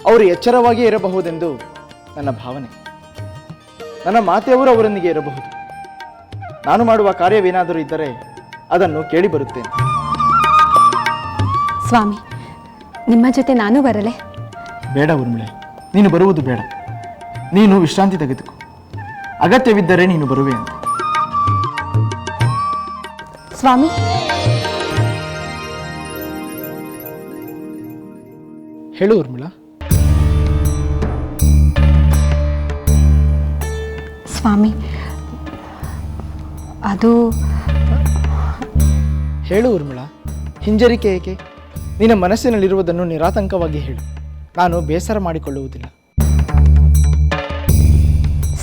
ಅವರು ಎಚ್ಚರವಾಗಿಯೇ ಇರಬಹುದೆಂದು ನನ್ನ ಭಾವನೆ. ನನ್ನ ಮಾತೆಯವರು ಅವರೊಂದಿಗೆ ಇರಬಹುದು. ನಾನು ಮಾಡುವ ಕಾರ್ಯವೇನಾದರೂ ಇದ್ದರೆ ಅದನ್ನು ಕೇಳಿ ಬರುತ್ತೇನೆ. ಸ್ವಾಮಿ, ನಿಮ್ಮ ಜೊತೆ ನಾನು ಬರಲೇ? ಬೇಡ ಊರ್ಮಿಳೆ, ನೀನು ಬರುವುದು ಬೇಡ. ನೀನು ವಿಶ್ರಾಂತಿ ತೆಗೆದುಕೋ. ಅಗತ್ಯವಿದ್ದರೆ ನೀನು ಬರುವೆ ಅಂತ. ಸ್ವಾಮಿ, ಹೇಳು ಊರ್ಮಿಳಾ. ಸ್ವಾಮಿ, ಅದು ಹೇಳು ಊರ್ಮಿಳಾ, ಹಿಂಜರಿಕೆ ಏಕೆ? ನಿನ್ನ ಮನಸ್ಸಿನಲ್ಲಿರುವುದನ್ನು ನಿರಾತಂಕವಾಗಿ ಹೇಳು. ನಾನು ಬೇಸರ ಮಾಡಿಕೊಳ್ಳುವುದಿಲ್ಲ.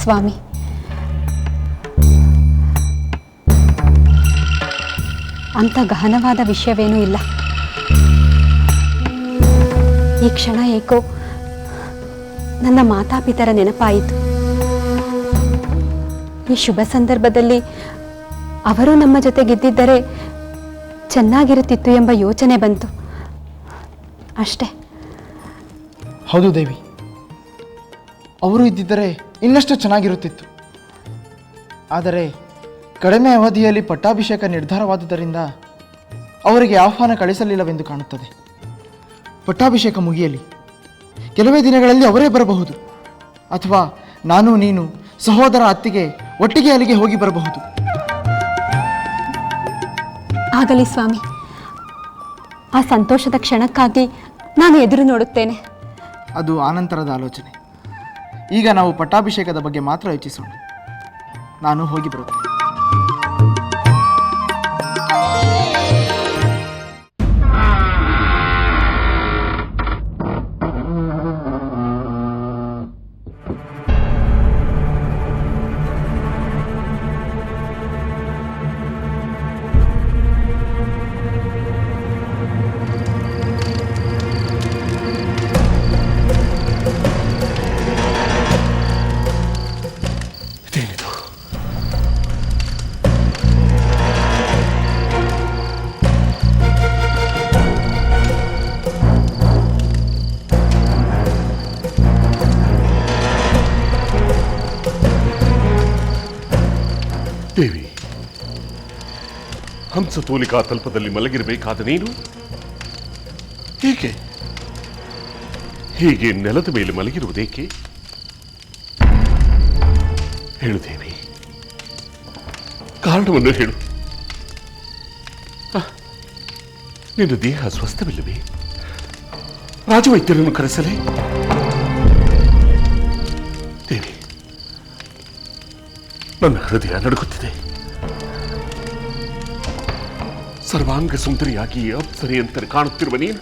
ಸ್ವಾಮಿ, ಅಂಥ ಗಹನವಾದ ವಿಷಯವೇನೂ ಇಲ್ಲ. ಈ ಕ್ಷಣ ಏಕೋ ನನ್ನ ಮಾತಾಪಿತರ ನೆನಪಾಯಿತು. ಈ ಶುಭ ಸಂದರ್ಭದಲ್ಲಿ ಅವರು ನಮ್ಮ ಜೊತೆಗಿದ್ದಿದ್ದರೆ ಚೆನ್ನಾಗಿರುತ್ತಿತ್ತು ಎಂಬ ಯೋಚನೆ ಬಂತು ಅಷ್ಟೇ. ಹೌದು ದೇವಿ, ಅವರು ಇದ್ದಿದ್ದರೆ ಇನ್ನಷ್ಟು ಚೆನ್ನಾಗಿರುತ್ತಿತ್ತು. ಆದರೆ ಕಡಿಮೆ ಅವಧಿಯಲ್ಲಿ ಪಟ್ಟಾಭಿಷೇಕ ನಿರ್ಧಾರವಾದುದರಿಂದ ಅವರಿಗೆ ಆಹ್ವಾನ ಕಳಿಸಲಿಲ್ಲವೆಂದು ಕಾಣುತ್ತದೆ. ಪಟ್ಟಾಭಿಷೇಕ ಮುಗಿಯಲಿ, ಕೆಲವೇ ದಿನಗಳಲ್ಲಿ ಅವರೇ ಬರಬಹುದು. ಅಥವಾ ನಾನು, ನೀನು, ಸಹೋದರ ಅತ್ತಿಗೆ ಒಟ್ಟಿಗೆ ಅಲ್ಲಿಗೆ ಹೋಗಿ ಬರಬಹುದು. ಆಗಲಿ ಸ್ವಾಮಿ, ಆ ಸಂತೋಷದ ಕ್ಷಣಕ್ಕಾಗಿ ನಾನು ಎದುರು ನೋಡುತ್ತೇನೆ. ಅದು ಆನಂತರದ ಆಲೋಚನೆ. ಈಗ ನಾವು ಪಟ್ಟಾಭಿಷೇಕದ ಬಗ್ಗೆ ಮಾತ್ರ ಯೋಚಿಸೋಣ. ನಾನು ಹೋಗಿ ಬರುತ್ತೇನೆ. ದೇವಿ, ಹಂಸತೂಲಿಕಾ ತಲ್ಪದಲ್ಲಿ ಮಲಗಿರಬೇಕಾದ ನೀನು ಹೀಗೆ ನೆಲದ ಮೇಲೆ ಮಲಗಿರುವುದೇಕೆ? ಹೇಳು ದೇವಿ, ಕಾರಣವನ್ನು ಹೇಳು. ನಿನ್ನ ದೇಹ ಸ್ವಸ್ಥವಿಲ್ಲವೇ? ರಾಜವೈದ್ಯರನ್ನು ಕರೆಸಲೇ? ದೇವಿ, ನನ್ನ ಹೃದಯ ನಡುಗುತ್ತಿದೆ. ಸರ್ವಾಂಗ ಸುಂದರಿಯಾಗಿ ಅಪ್ಸರೆಯಂತೆ ಕಾಣುತ್ತಿರುವ ನೀನು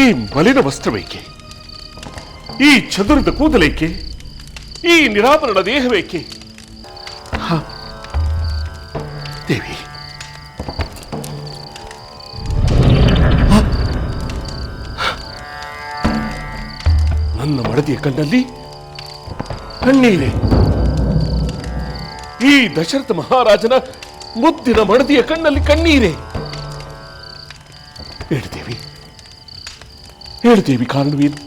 ಈ ಮಲಿನ ವಸ್ತ್ರವೇಕೆ? ಈ ಚದುರದ ಕೂದಲೇಕೆ? ಈ ನಿರಾಭರಣ ದೇಹವೇಕೆ? ದೇವಿ, ನನ್ನ ಮಡದಿಯ ಕಣ್ಣಲ್ಲಿ ಕಣ್ಣೀರೇ. ಈ ದಶರಥ ಮಹಾರಾಜನ ಮುದ್ದಿನ ಮಡದಿಯ ಕಣ್ಣಲ್ಲಿ ಕಣ್ಣೀರೇ. ಹೇಳ್ದೇವಿ, ಕಾರಣವೇನು?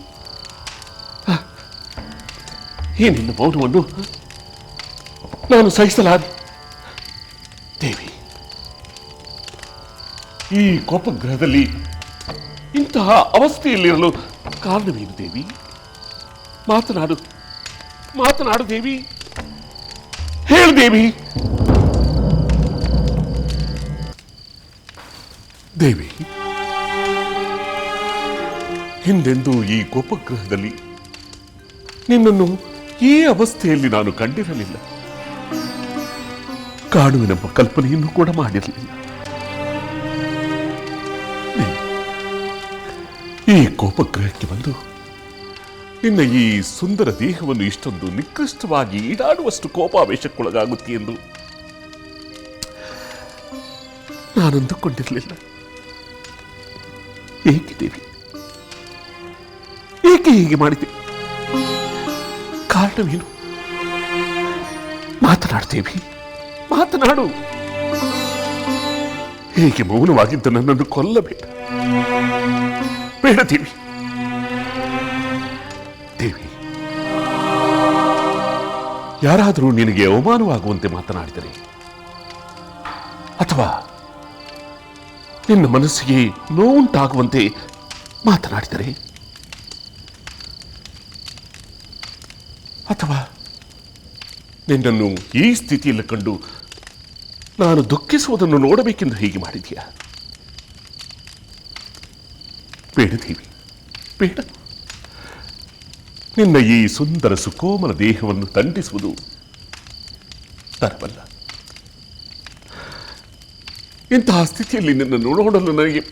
ಈ ನಿನ್ನ ಮೌನವನ್ನು ನಾನು ಸಹಿಸಲಾರೆ. ದೇವಿ, ಈ ಕೋಪಗ್ರಹದಲ್ಲಿ ಇಂತಹ ಅವಸ್ಥೆಯಲ್ಲಿರಲು ಕಾರಣವೇನು ದೇವಿ? ಮಾತನಾಡು ದೇವಿ, ಹೇಳು ದೇವಿ. ದೇವಿ, ಹಿಂದೆಂದೂ ಈ ಕೋಪಗ್ರಹದಲ್ಲಿ ನಿನ್ನನ್ನು ಈ ಅವಸ್ಥೆಯಲ್ಲಿ ನಾನು ಕಂಡಿರಲಿಲ್ಲ. ಕಾಣುವೆನೆಂಬ ಕಲ್ಪನೆಯನ್ನು ಕೂಡ ಮಾಡಿರಲಿಲ್ಲ. ಈ ಕೋಪಗ್ರಹಕ್ಕೆ ಬಂದು ನಿನ್ನ ಈ ಸುಂದರ ದೇಹವನ್ನು ಇಷ್ಟೊಂದು ನಿಕೃಷ್ಟವಾಗಿ ಈಡಾಡುವಷ್ಟು ಕೋಪಾವೇಶಕ್ಕೊಳಗಾಗುತ್ತೆ ಎಂದು ನಾನಂದುಕೊಂಡಿರಲಿಲ್ಲ. ಏಕೆ ದೇವಿ, ಏಕೆ ಹೀಗೆ ಮಾಡಿದೆ? ಕಾರಣವೇನು? ಮಾತನಾಡ್ತೇವಿ, ಮಾತನಾಡು. ಹೇಗೆ ಮೌನವಾಗಿದ್ದ ನನ್ನನ್ನು ಕೊಲ್ಲಬೇಡ, ಬೇಡ ದೇವಿ. ದೇವಿ, ಯಾರಾದರೂ ನಿನಗೆ ಅವಮಾನವಾಗುವಂತೆ ಮಾತನಾಡಿದರೆ ಅಥವಾ ನಿನ್ನ ಮನಸ್ಸಿಗೆ ನೋವುಂಟಾಗುವಂತೆ ಮಾತನಾಡಿದರೆ ಅಥವಾ ನಿನ್ನನ್ನು ಈ ಸ್ಥಿತಿಯಲ್ಲಿ ಕಂಡು ನಾನು ದುಃಖಿಸುವುದನ್ನು ನೋಡಬೇಕೆಂದು ಹೀಗೆ ಮಾಡಿದೆಯಾ? ಬೇಡ ದೇವಿ, ಬೇಡ. ನಿನ್ನ ಈ ಸುಂದರ ಸುಕೋಮಲ ದೇಹವನ್ನು ದಂಡಿಸುವುದು ಧರ್ಮಲ್ಲ. ಇಂತಹ ಸ್ಥಿತಿಯಲ್ಲಿ ನಿನ್ನನ್ನು ನೋಡಲು ನನಗೆ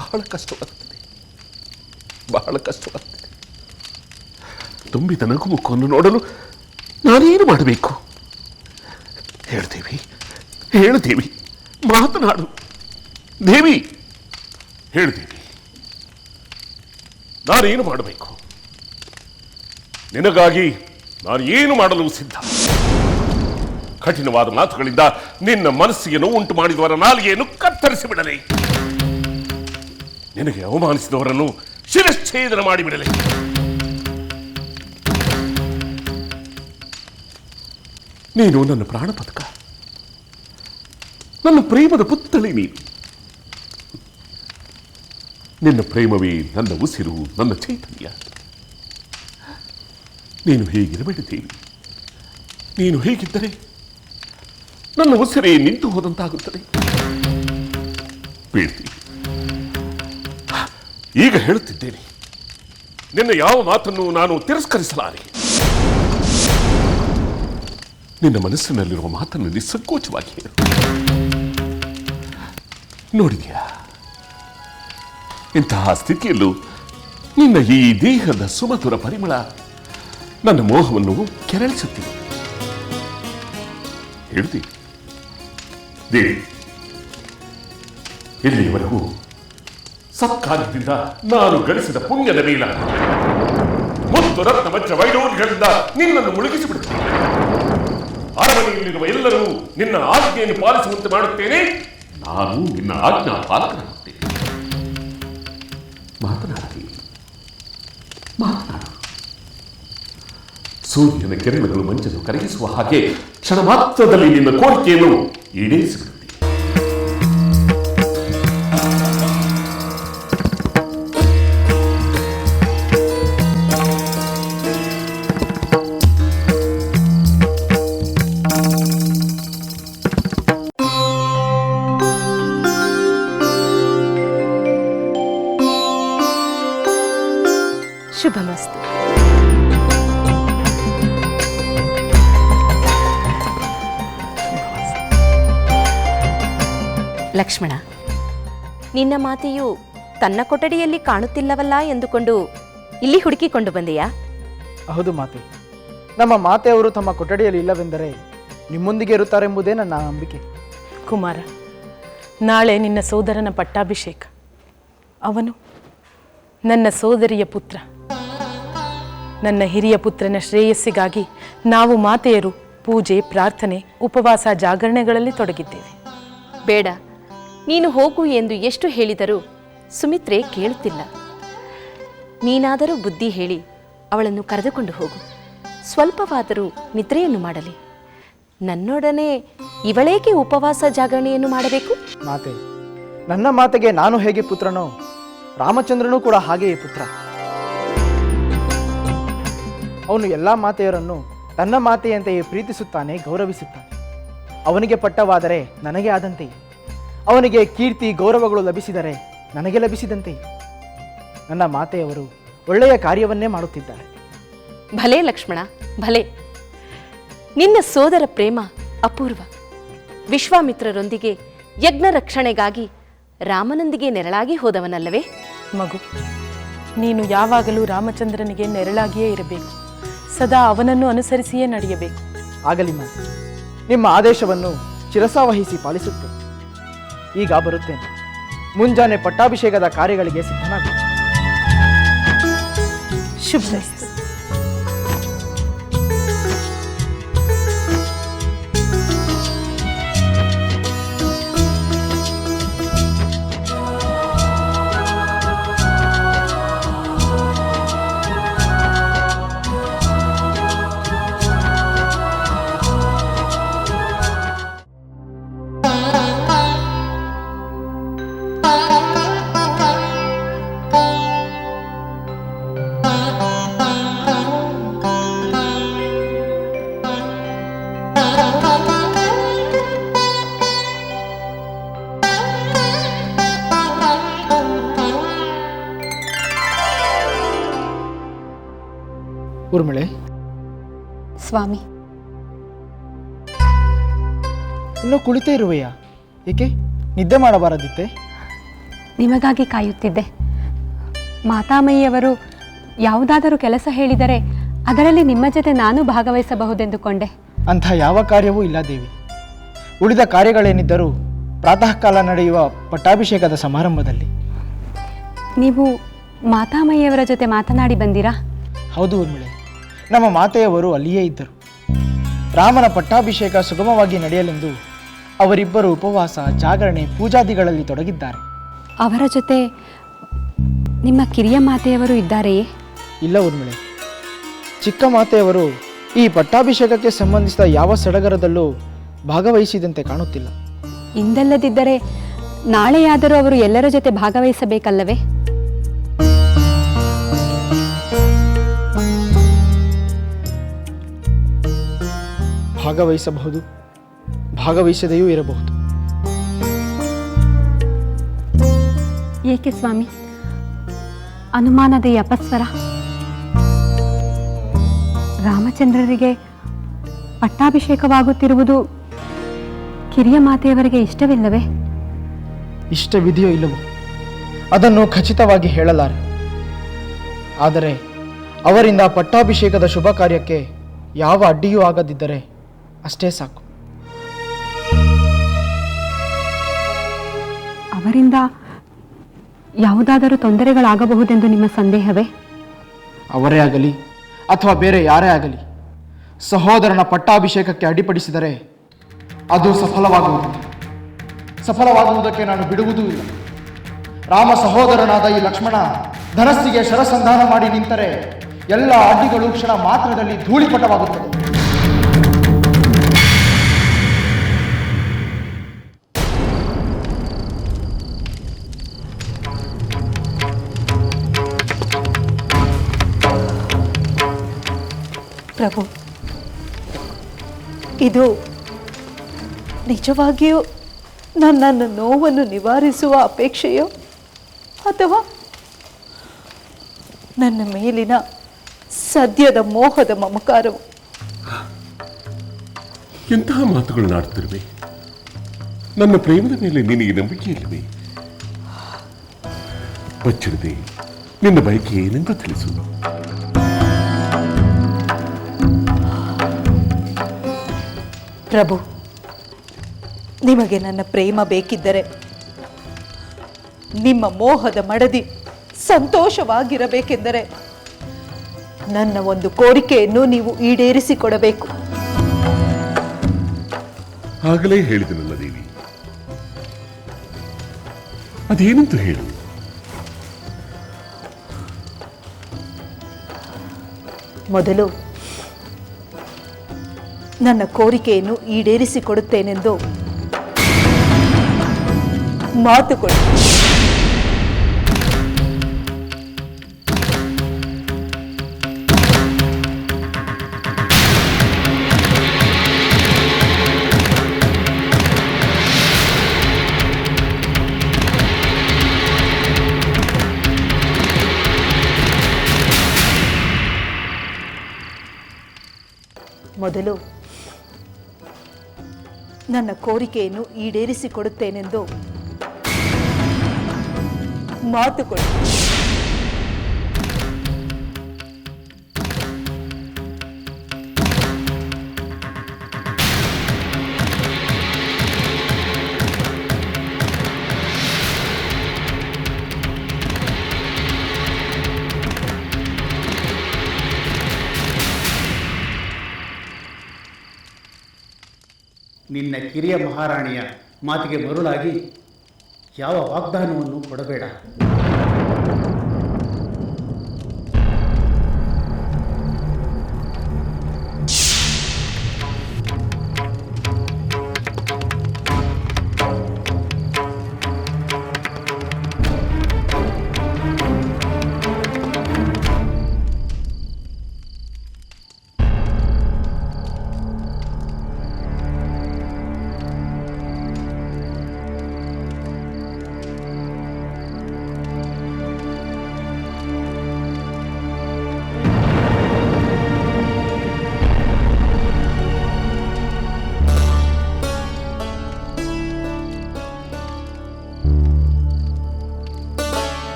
ಬಹಳ ಕಷ್ಟವಾಗುತ್ತದೆ, ಬಹಳ ಕಷ್ಟವಾಗುತ್ತದೆ. ತುಂಬಿದ ನಗುಮುಖವನ್ನು ನೋಡಲು ನಾನೇನು ಮಾಡಬೇಕು? ಹೇಳು ದೇವಿ, ಮಾತನಾಡು ದೇವಿ, ಹೇಳು ದೇವಿ, ನಾನೇನು ಮಾಡಬೇಕು? ನಿನಗಾಗಿ ನಾನು ಏನು ಮಾಡಲು ಸಿದ್ಧ. ಕಠಿಣವಾದ ಮಾತುಗಳಿಂದ ನಿನ್ನ ಮನಸ್ಸಿಗೆ ನೋವುಂಟು ಮಾಡಿದವರ ನಾಲಿಗೆಯನ್ನು ಕತ್ತರಿಸಿ ಬಿಡಲೇ. ನಿನಗೆ ಅವಮಾನಿಸಿದವರನ್ನು ಶಿರಚ್ಛೇದನ ಮಾಡಿಬಿಡಲೇ. ನೀನು ನನ್ನ ಪ್ರಾಣ ಪದಕ, ನನ್ನ ಪ್ರೇಮದ ಪುತ್ಥಳಿ ನೀನು. ನಿನ್ನ ಪ್ರೇಮವೇ ನನ್ನ ಉಸಿರು, ನನ್ನ ಚೈತನ್ಯ. ನೀನು ಹೀಗಿರಬೇಡಿದ್ದೇವೆ. ನೀನು ಹೀಗಿದ್ದರೆ ನನ್ನ ಉಸಿರೇ ನಿಂತು ಹೋದಂತಾಗುತ್ತದೆ. ಬೇಡ್ತೀನಿ, ಈಗ ಹೇಳುತ್ತಿದ್ದೇನೆ, ನಿನ್ನ ಯಾವ ಮಾತನ್ನು ನಾನು ತಿರಸ್ಕರಿಸಲಾರೆ. ನಿನ್ನ ಮನಸ್ಸಿನಲ್ಲಿರುವ ಮಾತನ್ನು ನಿಸ್ಸಂಕೋಚವಾಗಿ ಹೇಳು. ನೋಡಿದ್ಯಾ, ಇಂತಹ ಸ್ಥಿತಿಯಲ್ಲೂ ನಿನ್ನ ಈ ದೇಹದ ಸುಮಧುರ ಪರಿಮಳ ನನ್ನ ಮೋಹವನ್ನು ಕೆರಳಿಸುತ್ತಿದೆ. ಹೇಳ್ತೀನಿ ದೇವಿ, ಇಲ್ಲಿಯವರೆಗೂ ಸತ್ಕಾರ್ಯದಿಂದ ನಾನು ಗಳಿಸಿದ ಪುಣ್ಯದ ಮೇಲ ಮತ್ತು ರತ್ನ ವಜ್ರ ವೈಡೂರ್ಯಗಳಿಂದ ನಿನ್ನನ್ನು ಮುಳುಗಿಸಿಬಿಡುತ್ತೇನೆ. ಅರಮನೆಯಲ್ಲಿರುವ ಎಲ್ಲರೂ ನಿನ್ನ ಆಜ್ಞೆಯನ್ನು ಪಾಲಿಸುವಂತೆ ಮಾಡುತ್ತೇನೆ. ನಾನು ನಿನ್ನ ಆಜ್ಞಾ ಪಾಲಕನಾಗುತ್ತೇನೆ. ಮಾತನಾಡಿ, ಮಾತನಾಡು. ಸೂರ್ಯನ ಕಿರಣಗಳು ಮಂಜನ್ನು ಕರಗಿಸುವ ಹಾಗೆ ಕ್ಷಣ ಮಾತ್ರದಲ್ಲಿ ನಿನ್ನ ಕೋರಿಕೆಯನ್ನು ಈಡೇರಿಸಿಬಿಡುತ್ತೆ. ಶುಭಮಸ್ತು. ಲಕ್ಷ್ಮಣ, ನಿನ್ನ ಮಾತೆಯು ತನ್ನ ಕೊಠಡಿಯಲ್ಲಿ ಕಾಣುತ್ತಿಲ್ಲವಲ್ಲ ಎಂದುಕೊಂಡು ಇಲ್ಲಿ ಹುಡುಕಿಕೊಂಡು ಬಂದೆಯಾ? ಹೌದು ಮಾತೆ, ನಮ್ಮ ಮಾತೆಯವರು ತಮ್ಮ ಕೊಠಡಿಯಲ್ಲಿ ಇಲ್ಲವೆಂದರೆ ನಿಮ್ಮೊಂದಿಗೆ ಇರುತ್ತಾರೆಂಬುದೇ ನನ್ನ ನಂಬಿಕೆ. ಕುಮಾರ, ನಾಳೆ ನಿನ್ನ ಸೋದರನ ಪಟ್ಟಾಭಿಷೇಕ. ಅವನು ನನ್ನ ಸೋದರಿಯ ಪುತ್ರ. ನನ್ನ ಹಿರಿಯ ಪುತ್ರನ ಶ್ರೇಯಸ್ಸಿಗಾಗಿ ನಾವು ಮಾತೆಯರು ಪೂಜೆ, ಪ್ರಾರ್ಥನೆ, ಉಪವಾಸ, ಜಾಗರಣೆಗಳಲ್ಲಿ ತೊಡಗಿದ್ದೇವೆ. ಬೇಡ, ನೀನು ಹೋಗು ಎಂದು ಎಷ್ಟು ಹೇಳಿದರೂ ಸುಮಿತ್ರೆ ಕೇಳುತ್ತಿಲ್ಲ. ನೀನಾದರೂ ಬುದ್ಧಿ ಹೇಳಿ ಅವಳನ್ನು ಕರೆದುಕೊಂಡು ಹೋಗು. ಸ್ವಲ್ಪವಾದರೂ ನಿದ್ರೆಯನ್ನು ಮಾಡಲಿ. ನನ್ನೊಡನೆ ಇವಳೇಕೆ ಉಪವಾಸ ಜಾಗರಣೆಯನ್ನು ಮಾಡಬೇಕು? ಮಾತೆ, ನನ್ನ ಮಾತೆಗೆ ನಾನು ಹೇಗೆ ಪುತ್ರನೋ ರಾಮಚಂದ್ರನೂ ಕೂಡ ಹಾಗೆಯೇ ಪುತ್ರ. ಅವನು ಎಲ್ಲ ಮಾತೆಯರನ್ನು ತನ್ನ ಮಾತೆಯಂತೆಯೇ ಪ್ರೀತಿಸುತ್ತಾನೆ, ಗೌರವಿಸುತ್ತಾನೆ. ಅವನಿಗೆ ಪಟ್ಟವಾದರೆ ನನಗೆ ಆದಂತೆಯೇ, ಅವನಿಗೆ ಕೀರ್ತಿ ಗೌರವಗಳು ಲಭಿಸಿದರೆ ನನಗೆ ಲಭಿಸಿದಂತೆಯೇ. ನನ್ನ ಮಾತೆಯವರು ಒಳ್ಳೆಯ ಕಾರ್ಯವನ್ನೇ ಮಾಡುತ್ತಿದ್ದಾರೆ. ಭಲೆ ಲಕ್ಷ್ಮಣ, ಭಲೆ. ನಿನ್ನ ಸೋದರ ಪ್ರೇಮ ಅಪೂರ್ವ. ವಿಶ್ವಾಮಿತ್ರರೊಂದಿಗೆ ಯಜ್ಞ ರಕ್ಷಣೆಗಾಗಿ ರಾಮನೊಂದಿಗೆ ನೆರಳಾಗಿ ಹೋದವನಲ್ಲವೇ? ಮಗು, ನೀನು ಯಾವಾಗಲೂ ರಾಮಚಂದ್ರನಿಗೆ ನೆರಳಾಗಿಯೇ ಇರಬೇಕು. ಸದಾ ಅವನನ್ನು ಅನುಸರಿಸಿಯೇ ನಡೆಯಬೇಕು. ಆಗಲಿ ಮಾತೆ, ನಿಮ್ಮ ಆದೇಶವನ್ನು ಶಿರಸಾವಹಿಸಿ ಪಾಲಿಸುತ್ತೇನೆ. ಈಗ ಬರುತ್ತೇನೆ. ಮುಂಜಾನೆ ಪಟ್ಟಾಭಿಷೇಕದ ಕಾರ್ಯಗಳಿಗೆ ಸಿದ್ಧನಾಗುತ್ತೇನೆ. ಶುಭ. ಊರ್ಮಿಳೆ, ಸ್ವಾಮಿ, ಇನ್ನೂ ಕುಳಿತೇ ಇರುವೆಯಾ? ಏಕೆ ನಿದ್ದೆ ಮಾಡಬಾರದಿತ್ತೆ? ನಿಮಗಾಗಿ ಕಾಯುತ್ತಿದ್ದೆ. ಮಾತಾಮಯ್ಯವರು ಯಾವುದಾದರೂ ಕೆಲಸ ಹೇಳಿದರೆ ಅದರಲ್ಲಿ ನಿಮ್ಮ ಜೊತೆ ನಾನು ಭಾಗವಹಿಸಬಹುದೆಂದುಕೊಂಡೆ. ಅಂಥ ಯಾವ ಕಾರ್ಯವೂ ಇಲ್ಲ ದೇವಿ. ಉಳಿದ ಕಾರ್ಯಗಳೇನಿದ್ದರೂ ಪ್ರಾತಃ ಕಾಲ ನಡೆಯುವ ಪಟ್ಟಾಭಿಷೇಕದ ಸಮಾರಂಭದಲ್ಲಿ. ನೀವು ಮಾತಾಮಯ್ಯವರ ಜೊತೆ ಮಾತನಾಡಿ ಬಂದಿರಾ? ಹೌದು ಊರ್ಮಿಳೆ, ನಮ್ಮ ಮಾತೆಯವರು ಅಲ್ಲಿಯೇ ಇದ್ದರು. ರಾಮನ ಪಟ್ಟಾಭಿಷೇಕ ಸುಗಮವಾಗಿ ನಡೆಯಲೆಂದು ಅವರಿಬ್ಬರು ಉಪವಾಸ, ಜಾಗರಣೆ, ಪೂಜಾದಿಗಳಲ್ಲಿ ತೊಡಗಿದ್ದಾರೆ. ಅವರ ಜೊತೆ ನಿಮ್ಮ ಕಿರಿಯ ಮಾತೆಯವರು ಇದ್ದಾರೆಯೇ? ಇಲ್ಲ ಊರ್ಮಿಳೆ, ಚಿಕ್ಕ ಮಾತೆಯವರು ಈ ಪಟ್ಟಾಭಿಷೇಕಕ್ಕೆ ಸಂಬಂಧಿಸಿದ ಯಾವ ಸಡಗರದಲ್ಲೂ ಭಾಗವಹಿಸಿದಂತೆ ಕಾಣುತ್ತಿಲ್ಲ. ಇಂದಲ್ಲದಿದ್ದರೆ ನಾಳೆಯಾದರೂ ಅವರು ಎಲ್ಲರ ಜೊತೆ ಭಾಗವಹಿಸಬೇಕಲ್ಲವೇ? ಭಾಗವಹಿಸಬಹುದು, ಭಾಗವಹಿಸದೆಯೂ ಇರಬಹುದು. ಏಕೆ ಸ್ವಾಮಿ ಅನುಮಾನದ ಈ ಅಪಸ್ವರ? ರಾಮಚಂದ್ರರಿಗೆ ಪಟ್ಟಾಭಿಷೇಕವಾಗುತ್ತಿರುವುದು ಕಿರಿಯ ಮಾತೆಯವರಿಗೆ ಇಷ್ಟವಿಲ್ಲವೇ? ಇಷ್ಟವಿದೆಯೋ ಇಲ್ಲವೋ ಅದನ್ನು ಖಚಿತವಾಗಿ ಹೇಳಲಾರೆ. ಆದರೆ ಅವರಿಂದ ಪಟ್ಟಾಭಿಷೇಕದ ಶುಭ ಕಾರ್ಯಕ್ಕೆ ಯಾವ ಅಡ್ಡಿಯೂ ಆಗದಿದ್ದರೆ ಅಷ್ಟೇ ಸಾಕು. ಅವರಿಂದ ಯಾವುದಾದರೂ ತೊಂದರೆಗಳಾಗಬಹುದೆಂದು ನಿಮ್ಮ ಸಂದೇಹವೇ? ಅವರೇ ಆಗಲಿ ಅಥವಾ ಬೇರೆ ಯಾರೇ ಆಗಲಿ, ಸಹೋದರನ ಪಟ್ಟಾಭಿಷೇಕಕ್ಕೆ ಅಡ್ಡಿಪಡಿಸಿದರೆ ಅದು ಸಫಲವಾಗುವುದಕ್ಕೆ ನಾನು ಬಿಡುವುದೂ ಇಲ್ಲ. ರಾಮ ಸಹೋದರನಾದ ಈ ಲಕ್ಷ್ಮಣ ಧನಸ್ಸಿಗೆ ಶರಸಂಧಾನ ಮಾಡಿ ನಿಂತರೆ ಎಲ್ಲ ಅಡ್ಡಿಗಳು ಕ್ಷಣ ಮಾತ್ರದಲ್ಲಿ ಧೂಳಿಪಟವಾಗುತ್ತದೆ. ಪ್ರಭು, ಇದು ನಿಜವಾಗಿಯೂ ನನ್ನ ನೋವನ್ನು ನಿವಾರಿಸುವ ಅಪೇಕ್ಷೆಯೋ ಅಥವಾ ನನ್ನ ಮೇಲಿನ ಸದ್ಯದ ಮೋಹದ ಮಮಕಾರವು? ಎಂತಹ ಮಾತುಗಳನ್ನಾಡುತ್ತಿರುವೆ? ನನ್ನ ಪ್ರೇಮದ ಮೇಲೆ ನಿನಗೆ ನಂಬಿಕೆ ಇಲ್ಲವೇ? ಬಚ್ಚಿಡದೆ ನಿನ್ನ ಬಯಕೆ ಏನೆಂದು ತಿಳಿಸು. ಪ್ರಭು, ನಿಮಗೆ ನನ್ನ ಪ್ರೇಮ ಬೇಕಿದ್ದರೆ ನಿಮ್ಮ ಮೋಹದ ಮಡದಿ ಸಂತೋಷವಾಗಿರಬೇಕೆಂದರೆ ನನ್ನ ಒಂದು ಕೋರಿಕೆಯನ್ನು ನೀವು ಈಡೇರಿಸಿಕೊಡಬೇಕು. ಆಗಲೇ ಹೇಳಿದನಲ್ಲ ದೇವಿ, ಅದೇನೆಂದು ಹೇಳು. ಮೊದಲು ನನ್ನ ಕೋರಿಕೆಯನ್ನು ಈಡೇರಿಸಿಕೊಡುತ್ತೇನೆಂದು ಮಾತು ಕೊಡಿ. ಮೊದಲು ನನ್ನ ಕೋರಿಕೆಯನ್ನು ಈಡೇರಿಸಿಕೊಡುತ್ತೇನೆಂದು ಮಾತು ಕೊಡಿ. ನಿನ್ನ ಕಿರಿಯ ಮಹಾರಾಣಿಯ ಮಾತಿಗೆ ಮರುಳಾಗಿ ಯಾವ ವಾಗ್ದಾನವನ್ನು ಕೊಡಬೇಡ.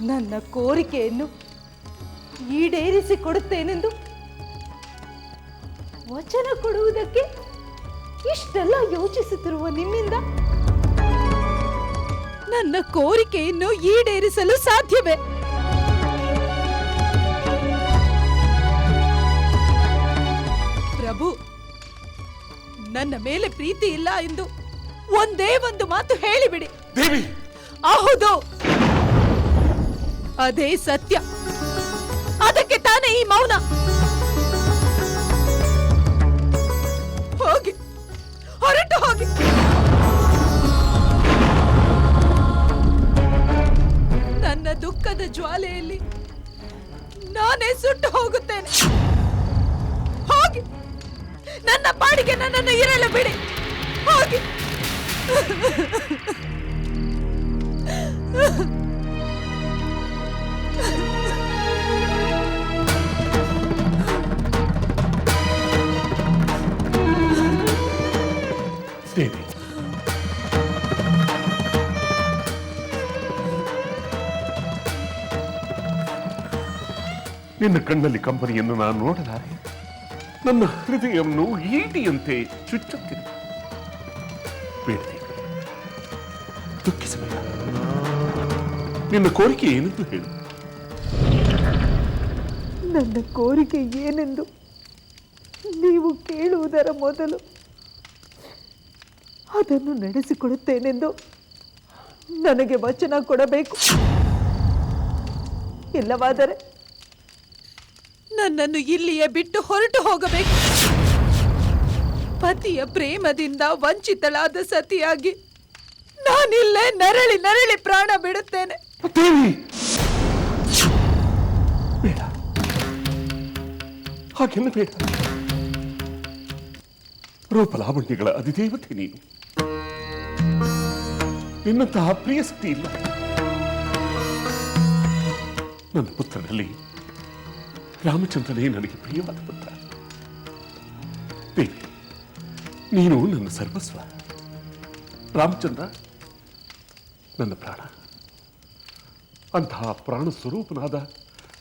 ನನ್ನ ಕೋರಿಕೆಯನ್ನು ಈಡೇರಿಸಿಕೊಡುತ್ತೇನೆಂದು ವಚನ ಕೊಡುವುದಕ್ಕೆ ಇಷ್ಟೆಲ್ಲ ಯೋಚಿಸುತ್ತಿರುವ ನಿಮ್ಮಿಂದ ನನ್ನ ಕೋರಿಕೆಯನ್ನು ಈಡೇರಿಸಲು ಸಾಧ್ಯವೇ? ಪ್ರಭು, ನನ್ನ ಮೇಲೆ ಪ್ರೀತಿ ಇಲ್ಲ ಎಂದು ಒಂದೇ ಒಂದು ಮಾತು ಹೇಳಿಬಿಡಿ. ದೇವಿ, ಹೌದು, ಅದೇ ಸತ್ಯ. ಅದಕ್ಕೆ ತಾನೇ ಈ ಮೌನ. ಹೋಗಿ, ಹೊರಟು ಹೋಗಿ. ನನ್ನ ದುಃಖದ ಜ್ವಾಲೆಯಲ್ಲಿ ನಾನೇ ಸುಟ್ಟು ಹೋಗುತ್ತೇನೆ. ಹೋಗಿ, ನನ್ನ ಪಾಡಿಗೆ ನನ್ನನ್ನು ಇರಲು ಬಿಡಿ. ಹೋಗಿ. ದೇವಿ, ನಿನ್ನ ಕಣ್ಣಲ್ಲಿ ಕಂಪನಿಯನ್ನು ನಾನು ನೋಡಲಾರೆ. ನನ್ನ ಹೃದಯವನ್ನು ಈಟಿಯಂತೆ ಚುಚ್ಚುತ್ತಿದೆ. ಬೇಡ ದೇವಿ, ದುಃಖಿಸಬೇಡ. ನಿನ್ನ ಕೋರಿಕೆ ಏನೆಂದು ಹೇಳು. ನನ್ನ ಕೋರಿಕೆ ಏನೆಂದು ನೀವು ಕೇಳುವುದರ ಮೊದಲು ಅದನ್ನು ನಡೆಸಿಕೊಡುತ್ತೇನೆಂದು ನನಗೆ ವಚನ ಕೊಡಬೇಕು. ಇಲ್ಲವಾದರೆ ನನ್ನನ್ನು ಇಲ್ಲಿಯೇ ಬಿಟ್ಟು ಹೊರಟು ಹೋಗಬೇಕು. ಪತಿಯ ಪ್ರೇಮದಿಂದ ವಂಚಿತಳಾದ ಸತಿಯಾಗಿ ನಾನಿಲ್ಲೇ ನರಳಿ ನರಳಿ ಪ್ರಾಣ ಬಿಡುತ್ತೇನೆ. ಬೇಡ, ಹಾಗೆಲ್ಲ ಬೇಡ. ರೂಪಲಾವಣ್ಯಗಳ ಅಧಿದೇವತೆ ನೀನು. ನಿನ್ನಂತಹ ಪ್ರಿಯ ಸತಿ ಇಲ್ಲ. ನನ್ನ ಪುತ್ರನಲ್ಲಿ ರಾಮಚಂದ್ರನೇ ನನಗೆ ಪ್ರಿಯವಾದ ಪುತ್ರ. ದೇವಿ, ನೀನು ನನ್ನ ಸರ್ವಸ್ವ. ರಾಮಚಂದ್ರ ನನ್ನ ಪ್ರಾಣ. ಅಂತಹ ಪ್ರಾಣ ಸ್ವರೂಪನಾದ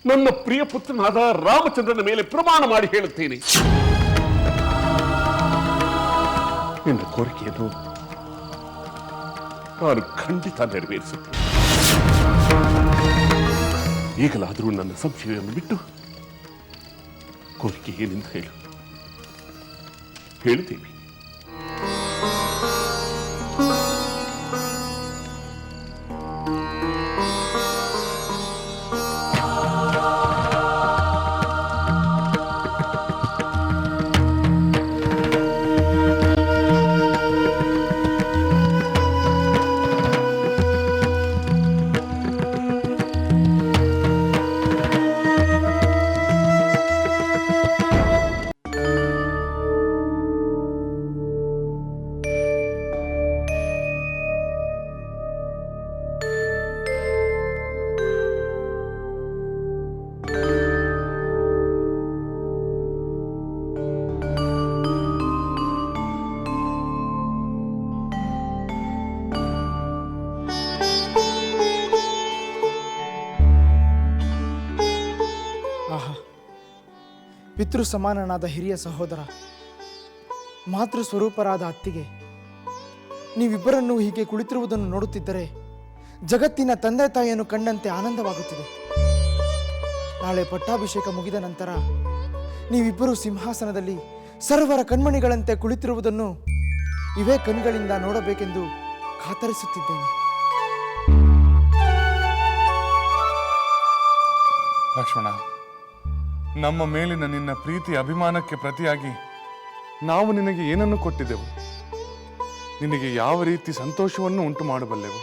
ನನ್ನ ಪ್ರಿಯ ಪುತ್ರನಾದ ರಾಮಚಂದ್ರನ ಮೇಲೆ ಪ್ರಮಾಣ ಮಾಡಿ ಹೇಳುತ್ತೇನೆ, ನಿನ್ನ ಕೋರಿಕೆಯನ್ನು ನಾನು ಖಂಡಿತ ನೆರವೇರಿಸುತ್ತೇನೆ. ಈಗಲಾದರೂ ನನ್ನ ಸಂಶಯವನ್ನು ಬಿಟ್ಟು ಕೋರಿಕೆ ಏನೆಂದು ಹೇಳುತ್ತೇವೆ. ಆಹಾ, ಪಿತೃ ಸಮಾನನಾದ ಹಿರಿಯ ಸಹೋದರ, ಮಾತೃ ಸ್ವರೂಪರಾದ ಅತ್ತಿಗೆ, ನೀವಿಬ್ಬರನ್ನೂ ಹೀಗೆ ಕುಳಿತಿರುವುದನ್ನು ನೋಡುತ್ತಿದ್ದರೆ ಜಗತ್ತಿನ ತಂದೆ ತಾಯಿಯನ್ನು ಕಂಡಂತೆ ಆನಂದವಾಗುತ್ತಿದೆ. ನಾಳೆ ಪಟ್ಟಾಭಿಷೇಕ ಮುಗಿದ ನಂತರ ನೀವಿಬ್ಬರು ಸಿಂಹಾಸನದಲ್ಲಿ ಸರ್ವರ ಕಣ್ಮಣಿಗಳಂತೆ ಕುಳಿತಿರುವುದನ್ನು ಇವೇ ಕಣ್ಗಳಿಂದ ನೋಡಬೇಕೆಂದು ಕಾತರಿಸುತ್ತಿದ್ದೇನೆ. ಲಕ್ಷ್ಮಣ, ನಮ್ಮ ಮೇಲಿನ ನಿನ್ನ ಪ್ರೀತಿ ಅಭಿಮಾನಕ್ಕೆ ಪ್ರತಿಯಾಗಿ ನಾವು ನಿನಗೆ ಏನನ್ನು ಕೊಟ್ಟಿದ್ದೆವು? ನಿನಗೆ ಯಾವ ರೀತಿ ಸಂತೋಷವನ್ನು ಉಂಟು ಮಾಡಬಲ್ಲೆವು?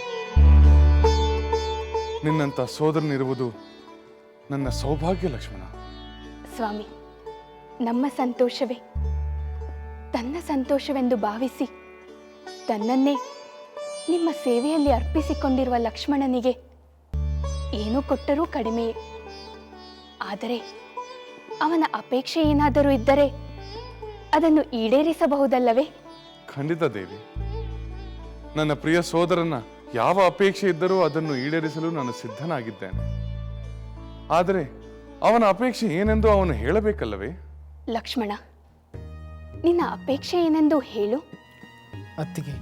ನಿನ್ನಂಥ ಸೋದರನಿರುವುದು ನನ್ನ ಸೌಭಾಗ್ಯ ಲಕ್ಷ್ಮಣ. ಸ್ವಾಮಿ, ನಮ್ಮ ಸಂತೋಷವೇ ತನ್ನ ಸಂತೋಷವೆಂದು ಭಾವಿಸಿ ತನ್ನನ್ನೇ ನಿಮ್ಮ ಸೇವೆಯಲ್ಲಿ ಅರ್ಪಿಸಿಕೊಂಡಿರುವ ಲಕ್ಷ್ಮಣನಿಗೆ ಏನು ಕೊಟ್ಟರೂ ಕಡಿಮೆಯೇ. ಆದರೆ ಅವನ ಅಪೇಕ್ಷೆ ಏನಾದರೂ ಇದ್ದರೆ ಅದನ್ನು ಈಡೇರಿಸಬಹುದಲ್ಲವೇ? ಖಂಡಿತ ದೇವಿ, ನನ್ನ ಪ್ರಿಯ ಸೋದರನ ಯಾವ ಅಪೇಕ್ಷೆ ಇದ್ದರೂ ಅದನ್ನು ಈಡೇರಿಸಲು ನಾನು ಸಿದ್ಧನಾಗಿದ್ದೇನೆ. ಆದರೆ ಅವನ ಅಪೇಕ್ಷೆ ಏನೆಂದು ಅವನು ಹೇಳಬೇಕಲ್ಲವೇ? ಲಕ್ಷ್ಮಣ, ನಿನ್ನ ಅಪೇಕ್ಷೆ ಏನೆಂದು ಹೇಳು. ಅತ್ತಿಗೆ,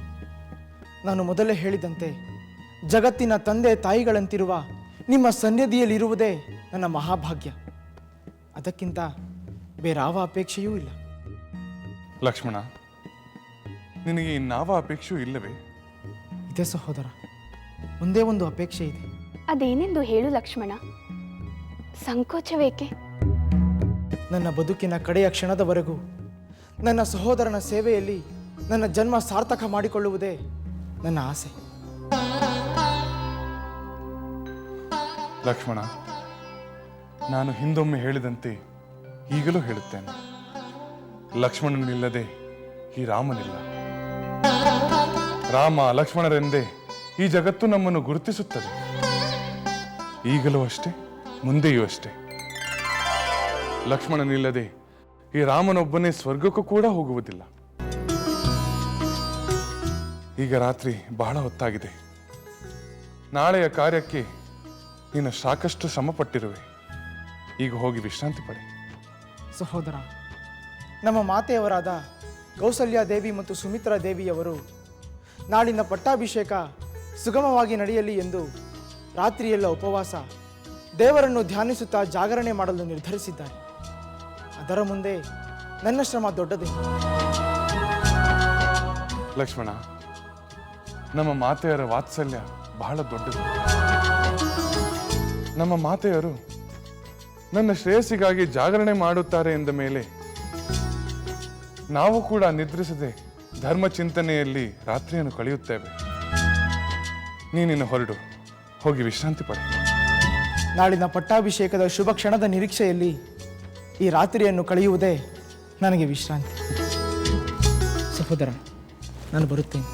ನಾನು ಮೊದಲೇ ಹೇಳಿದಂತೆ ಜಗತ್ತಿನ ತಂದೆ ತಾಯಿಗಳಂತಿರುವ ನಿಮ್ಮ ಸನ್ನಿಧಿಯಲ್ಲಿರುವುದೇ ನನ್ನ ಮಹಾಭಾಗ್ಯ. ಅದಕ್ಕಿಂತ ಬೇರಾವ ಅಪೇಕ್ಷೆಯೂ ಇಲ್ಲ. ಲಕ್ಷ್ಮಣ, ನಿನಗೆ ಇನ್ನಾವ ಅಪೇಕ್ಷೆಯೂ ಇಲ್ಲವೇ? ಇದೆ ಸಹೋದರ, ಒಂದೇ ಒಂದು ಅಪೇಕ್ಷೆ ಇದೆ. ಅದೇನೆಂದು ಹೇಳು ಲಕ್ಷ್ಮಣ. ಸಂಕೋಚವೇಕೆ? ನನ್ನ ಬದುಕಿನ ಕಡೆಯ ಕ್ಷಣದವರೆಗೂ ನನ್ನ ಸಹೋದರನ ಸೇವೆಯಲ್ಲಿ ನನ್ನ ಜನ್ಮ ಸಾರ್ಥಕ ಮಾಡಿಕೊಳ್ಳುವುದೇ ನನ್ನ ಆಸೆ. ಲಕ್ಷ್ಮಣ, ನಾನು ಹಿಂದೊಮ್ಮೆ ಹೇಳಿದಂತೆ ಈಗಲೂ ಹೇಳುತ್ತೇನೆ, ಲಕ್ಷ್ಮಣನಿಲ್ಲದೆ ಈ ರಾಮನಿಲ್ಲ. ರಾಮ ಲಕ್ಷ್ಮಣರೆಂದೇ ಈ ಜಗತ್ತು ನಮ್ಮನ್ನು ಗುರುತಿಸುತ್ತದೆ. ಈಗಲೂ ಅಷ್ಟೇ, ಮುಂದೆಯೂ ಅಷ್ಟೇ. ಲಕ್ಷ್ಮಣನಿಲ್ಲದೆ ಈ ರಾಮನೊಬ್ಬನೇ ಸ್ವರ್ಗಕ್ಕೂ ಕೂಡ ಹೋಗುವುದಿಲ್ಲ. ಈಗ ರಾತ್ರಿ ಬಹಳ ಹೊತ್ತಾಗಿದೆ. ನಾಳೆಯ ಕಾರ್ಯಕ್ಕೆ ನೀನು ಸಾಕಷ್ಟು ಶ್ರಮಪಟ್ಟಿರುವೆ. ಈಗ ಹೋಗಿ ವಿಶ್ರಾಂತಿ ಪಡೆ. ಸಹೋದರ, ನಮ್ಮ ಮಾತೆಯವರಾದ ಕೌಸಲ್ಯಾದೇವಿ ಮತ್ತು ಸುಮಿತ್ರಾ ದೇವಿಯವರು ನಾಳಿನ ಪಟ್ಟಾಭಿಷೇಕ ಸುಗಮವಾಗಿ ನಡೆಯಲಿ ಎಂದು ರಾತ್ರಿಯೆಲ್ಲ ಉಪವಾಸ ದೇವರನ್ನು ಧ್ಯಾನಿಸುತ್ತಾ ಜಾಗರಣೆ ಮಾಡಲು ನಿರ್ಧರಿಸಿದ್ದಾರೆ. ಅದರ ಮುಂದೆ ನನ್ನ ಶ್ರಮ ದೊಡ್ಡದೇ. ಲಕ್ಷ್ಮಣ, ನಮ್ಮ ಮಾತೆಯರ ವಾತ್ಸಲ್ಯ ಬಹಳ ದೊಡ್ಡದು. ನಮ್ಮ ಮಾತೆಯರು ನನ್ನ ಶ್ರೇಯಸ್ಸಿಗಾಗಿ ಜಾಗರಣೆ ಮಾಡುತ್ತಾರೆ ಎಂದ ಮೇಲೆ ನಾವು ಕೂಡ ನಿದ್ರಿಸದೆ ಧರ್ಮ ಚಿಂತನೆಯಲ್ಲಿ ರಾತ್ರಿಯನ್ನು ಕಳೆಯುತ್ತೇವೆ. ನೀನಿನ್ನು ಹೊರಡು, ಹೋಗಿ ವಿಶ್ರಾಂತಿ ಪಡೆ. ನಾಳಿನ ಪಟ್ಟಾಭಿಷೇಕದ ಶುಭ ಕ್ಷಣದ ನಿರೀಕ್ಷೆಯಲ್ಲಿ ಈ ರಾತ್ರಿಯನ್ನು ಕಳೆಯುವುದೇ ನನಗೆ ವಿಶ್ರಾಂತಿ. ಸಹೋದರ, ನಾನು ಬರುತ್ತೇನೆ.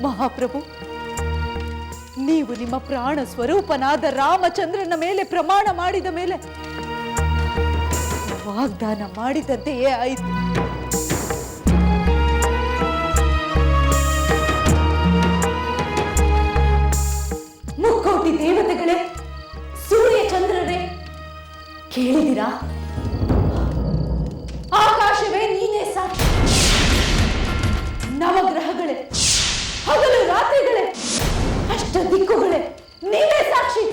ಮಹಾಪ್ರಭು, ನೀವು ನಿಮ್ಮ ಪ್ರಾಣ ಸ್ವರೂಪನಾದ ರಾಮಚಂದ್ರನ ಮೇಲೆ ಪ್ರಮಾಣ ಮಾಡಿದ ಮೇಲೆ ವಾಗ್ದಾನ ಮಾಡಿದಂತೆಯೇ ಆಯಿತು. ಮುಕ್ಕೋಟಿ ದೇವತೆಗಳೇ, ಸೂರ್ಯ ಚಂದ್ರರೇ, ಕೇಳಿದಿರಾ? ಆಕಾಶವೇ ನೀನೇ ಸಾಕ್ಷಿ. ನವಗ್ರಹಗಳೇ, ಹಗಲು ರಾತ್ರಿಗಳೇ, ಅಷ್ಟ ದಿಕ್ಕುಗಳೇ, ನೀವೇ ಸಾಕ್ಷಿ.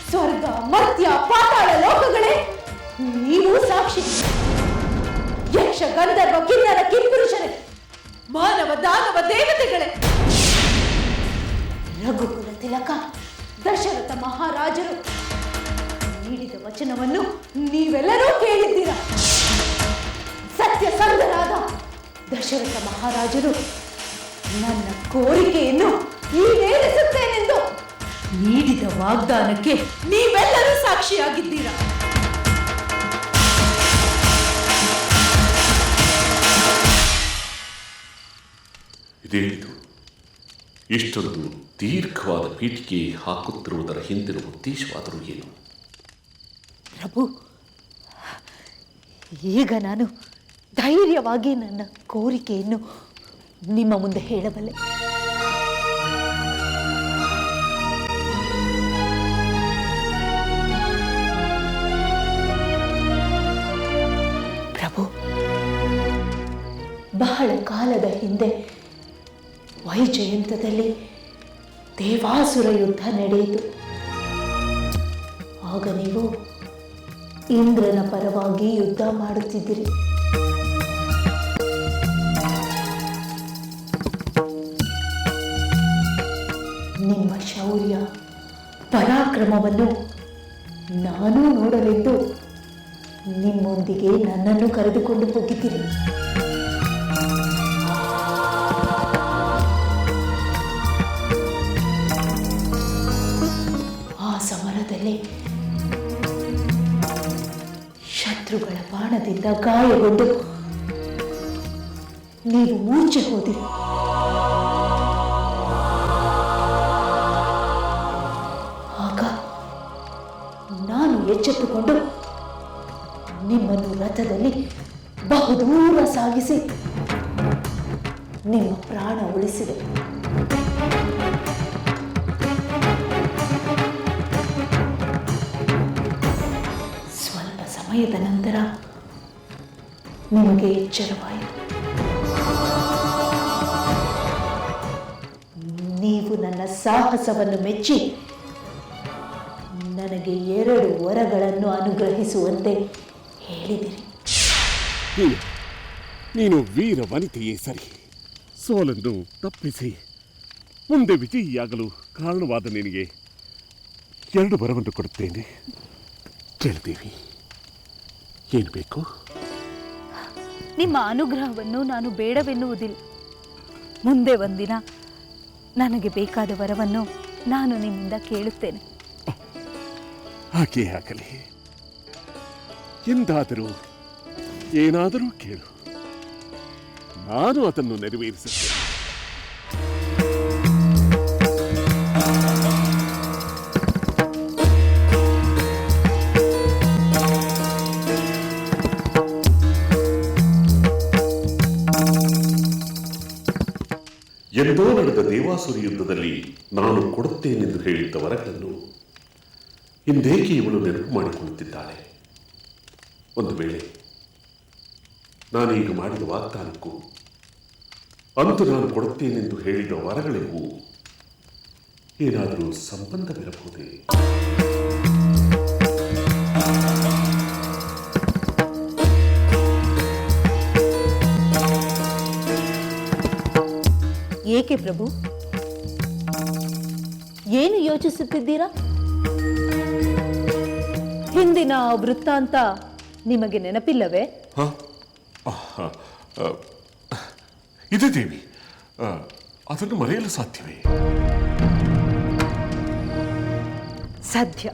ಸ್ವರ್ಗ, ಮರ್ತ್ಯ, ಪಾತಾಳ ಲೋಕಗಳೇ, ನೀವು ಸಾಕ್ಷಿ. ಯಕ್ಷ, ಗಂಧರ್ವ, ಕಿನ್ನರ, ಕಿಂಪುರುಷರೇ, ಮಾನವ, ದಾನವ, ದೇವತೆಗಳೇ, ರಘುಕುಲ ತಿಲಕ ದಶರಥ ಮಹಾರಾಜರು ನೀಡಿದ ವಚನವನ್ನು ನೀವೆಲ್ಲರೂ ಕೇಳಿದ್ದೀರಾ. ಸತ್ಯಸಂಧರಾದ ದಶರಥ ಮಹಾರಾಜರು ನನ್ನ ಕೋರಿಕೆಯನ್ನು ಈಡೇರಿಸುತ್ತೇನೆಂದು ನೀಡಿದ ವಾಗ್ದಾನಕ್ಕೆ ನೀವೆಲ್ಲರೂ ಸಾಕ್ಷಿಯಾಗಿದ್ದೀರಾ. ಇದೇನಿದು? ಇಷ್ಟೊಂದು ದೀರ್ಘವಾದ ಪೀಠಿಗೆ ಹಾಕುತ್ತಿರುವುದರ ಹಿಂದಿನ ಉದ್ದೇಶವಾದರೂ ಏನು? ಪ್ರಭು, ಈಗ ನಾನು ಧೈರ್ಯವಾಗಿ ನನ್ನ ಕೋರಿಕೆಯನ್ನು ನಿಮ್ಮ ಮುಂದೆ ಹೇಳಬಲ್ಲೆ. ಪ್ರಭು, ಬಹಳ ಕಾಲದ ಹಿಂದೆ ವೈಜಯಂತದಲ್ಲಿ ದೇವಾಸುರ ಯುದ್ಧ ನಡೆಯಿತು. ಆಗ ನೀವು ಇಂದ್ರನ ಪರವಾಗಿ ಯುದ್ಧ ಮಾಡುತ್ತಿದ್ದಿರಿ. ನಿಮ್ಮ ಶೌರ್ಯ ಪರಾಕ್ರಮವನ್ನು ನಾನು ನೋಡಲೆಂದು ನಿಮ್ಮೊಂದಿಗೆ ನನ್ನನ್ನು ಕರೆದುಕೊಂಡು ಹೋಗಿದ್ದೀರಿ. ಆ ಸಮರದಲ್ಲಿ ಶತ್ರುಗಳ ಬಾಣದಿಂದ ಗಾಯಗೊಂಡು ನೀವು ಮೂರ್ಛೆ ಹೋದಿರಿ. ಆಗ ನಾನು ಎಚ್ಚೆತ್ತುಕೊಂಡು ನಿಮ್ಮನ್ನು ರಥದಲ್ಲಿ ಬಹುದೂರ ಸಾಗಿಸಿ ನಿಮ್ಮ ಪ್ರಾಣ ಉಳಿಸಿದೆ. ಸ್ವಲ್ಪ ಸಮಯದ ನಂತರ ನಿಮಗೆ ಎಚ್ಚರವಾಯಿತು. ನೀವು ನನ್ನ ಸಾಹಸವನ್ನು ಮೆಚ್ಚಿ ನನಗೆ 2 ವರಗಳನ್ನು ಅನುಗ್ರಹಿಸುವಂತೆ ಹೇಳಿದಿರಿ. ನೀನು ವೀರ ವನಿತೆಯೇ ಸರಿ. ಸೋಲನ್ನು ತಪ್ಪಿಸಿ ಮುಂದೆ ವಿಜಯಿಯಾಗಲು ಕಾರಣವಾದ ನಿನಗೆ 2 ವರವನ್ನು ಕೊಡುತ್ತೇನೆ. ಕೇಳ್ತೀವಿ, ಏನು ಬೇಕು? ನಿಮ್ಮ ಅನುಗ್ರಹವನ್ನು ನಾನು ಬೇಡವೆನ್ನುವುದಿಲ್ಲ. ಮುಂದೆ ಒಂದಿನ ನನಗೆ ಬೇಕಾದ ವರವನ್ನು ನಾನು ನಿಮ್ಮಿಂದ ಕೇಳುತ್ತೇನೆ. ಹಾಗೇ ಆಗಲಿ. ಎಂದಾದರೂ ಏನಾದರೂ ಕೇಳು, ನಾನು ಅದನ್ನು ನೆರವೇರಿಸುತ್ತೇನೆ. ಎಂದೋ ನಡೆದ ದೇವಾಸುರ ಯುದ್ಧದಲ್ಲಿ ನಾನು ಕೊಡುತ್ತೇನೆಂದು ಹೇಳಿದ್ದ ವರಗಳನ್ನು ಇಂದೇಕೆ ಇವಳು ನೆನಪು ಮಾಡಿಕೊಳ್ಳುತ್ತಿದ್ದಾಳೆ? ಒಂದು ವೇಳೆ ನಾನೀಗ ಮಾಡಿದ ವಾಗ್ದಾನಕ್ಕೂ ಅಂತೂ ನಾನು ಕೊಡುತ್ತೇನೆಂದು ಹೇಳಿದ ವರಗಳಿಗೂ ಏನಾದರೂ ಸಂಬಂಧವಿರಬಹುದೇ? ಏಕೆ ಪ್ರಭು, ಏನು ಯೋಚಿಸುತ್ತಿದ್ದೀರಾ? ಹಿಂದಿನ ವೃತ್ತಾಂತ ನಿಮಗೆ ನೆನಪಿಲ್ಲವೇ? ಇದೆ ದೇವಿ, ಅದನ್ನು ಮರೆಯಲು ಸಾಧ್ಯವೇ? ಸಾಧ್ಯ.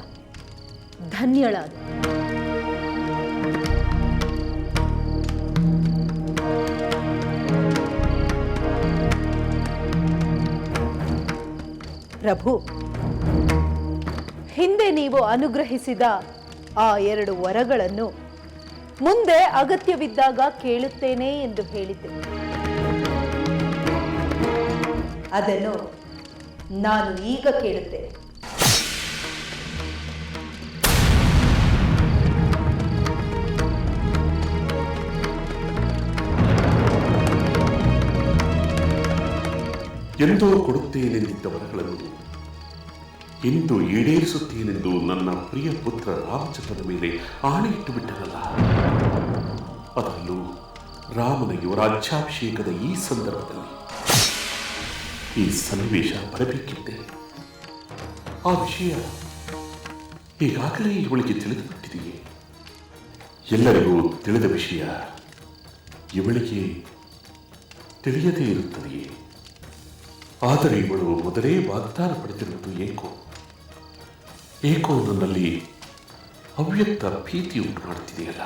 ಧನ್ಯಳಾದ. ಪ್ರಭು, ಹಿಂದೆ ನೀವು ಅನುಗ್ರಹಿಸಿದ ಆ 2 ವರಗಳನ್ನು ಮುಂದೆ ಅಗತ್ಯವಿದ್ದಾಗ ಕೇಳುತ್ತೇನೆ ಎಂದು ಹೇಳಿದ್ದೆ. ಅದನ್ನು ನಾನು ಈಗ ಕೇಳುತ್ತೇನೆ. ಎಂದೋ ಕೊಡುತ್ತೇನೆಂದಿದ್ದ ವರಗಳನ್ನು ಇಂದು ಈಡೇರಿಸುತ್ತೇನೆಂದು ನನ್ನ ಪ್ರಿಯ ಪುತ್ರ ರಾಮಚಂದ್ರನ ಮೇಲೆ ಆಣೆ ಇಟ್ಟು ಬಿಟ್ಟನಲ್ಲ. ಅದರಲ್ಲೂ ರಾಮನ ಯುವರಾಜ್ಯಾಭಿಷೇಕದ ಈ ಸಂದರ್ಭದಲ್ಲಿ ಈ ಸನ್ನಿವೇಶ ಬರಬೇಕಿದ್ದೆ. ಆ ವಿಷಯ ಈಗಾಗಲೇ ಇವಳಿಗೆ ತಿಳಿದುಬಿಟ್ಟಿದೆಯೇ? ಎಲ್ಲರಿಗೂ ತಿಳಿದ ವಿಷಯ ಇವಳಿಗೆ ತಿಳಿಯದೇ ಇರುತ್ತದೆಯೇ? ಆದರೆ ಇವಳು ಮೊದಲೇ ವಾಗ್ದಾನ ಪಡೆದಿರುವುದು ಏಕೋ ನನ್ನಲ್ಲಿ ಅವ್ಯಕ್ತ ಭೀತಿ ಉಂಟು ಮಾಡುತ್ತಿದೆಯಲ್ಲ.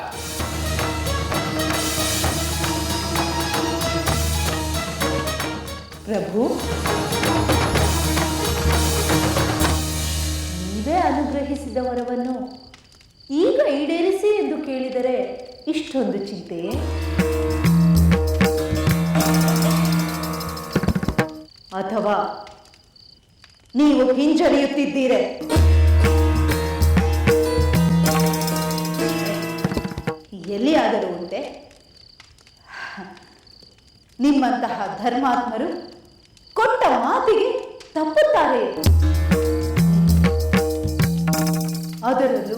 ಪ್ರಭು, ನೀವೇ ಅನುಗ್ರಹಿಸಿದ ವರವನ್ನು ಈಗ ಈಡೇರಿಸಿ ಎಂದು ಕೇಳಿದರೆ ಇಷ್ಟೊಂದು ಚಿಂತೆ? ಅಥವಾ ನೀವು ಹಿಂಜರಿಯುತ್ತಿದ್ದೀರೆ? ಎಲ್ಲಿಯಾದರೂ ಉಂಟೆ? ನಿಮ್ಮಂತಹ ಧರ್ಮಾತ್ಮರು ಕೊಟ್ಟ ಮಾತಿಗೆ ತಪ್ಪುತ್ತಾರೆ. ಅದರಲ್ಲೂ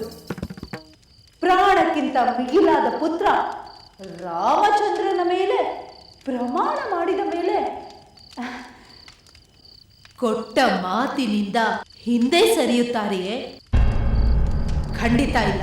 ಪ್ರಾಣಕ್ಕಿಂತ ಮಿಗಿಲಾದ ಪುತ್ರ ರಾಮಚಂದ್ರನ ಮೇಲೆ ಪ್ರಮಾಣ ಮಾಡಿದ ಮೇಲೆ ಕೊಟ್ಟ ಮಾತಿನಿಂದ ಹಿಂದೆ ಸರಿಯುತ್ತಾರೆಯೇ? ಖಂಡಿತ ಇಲ್ಲ.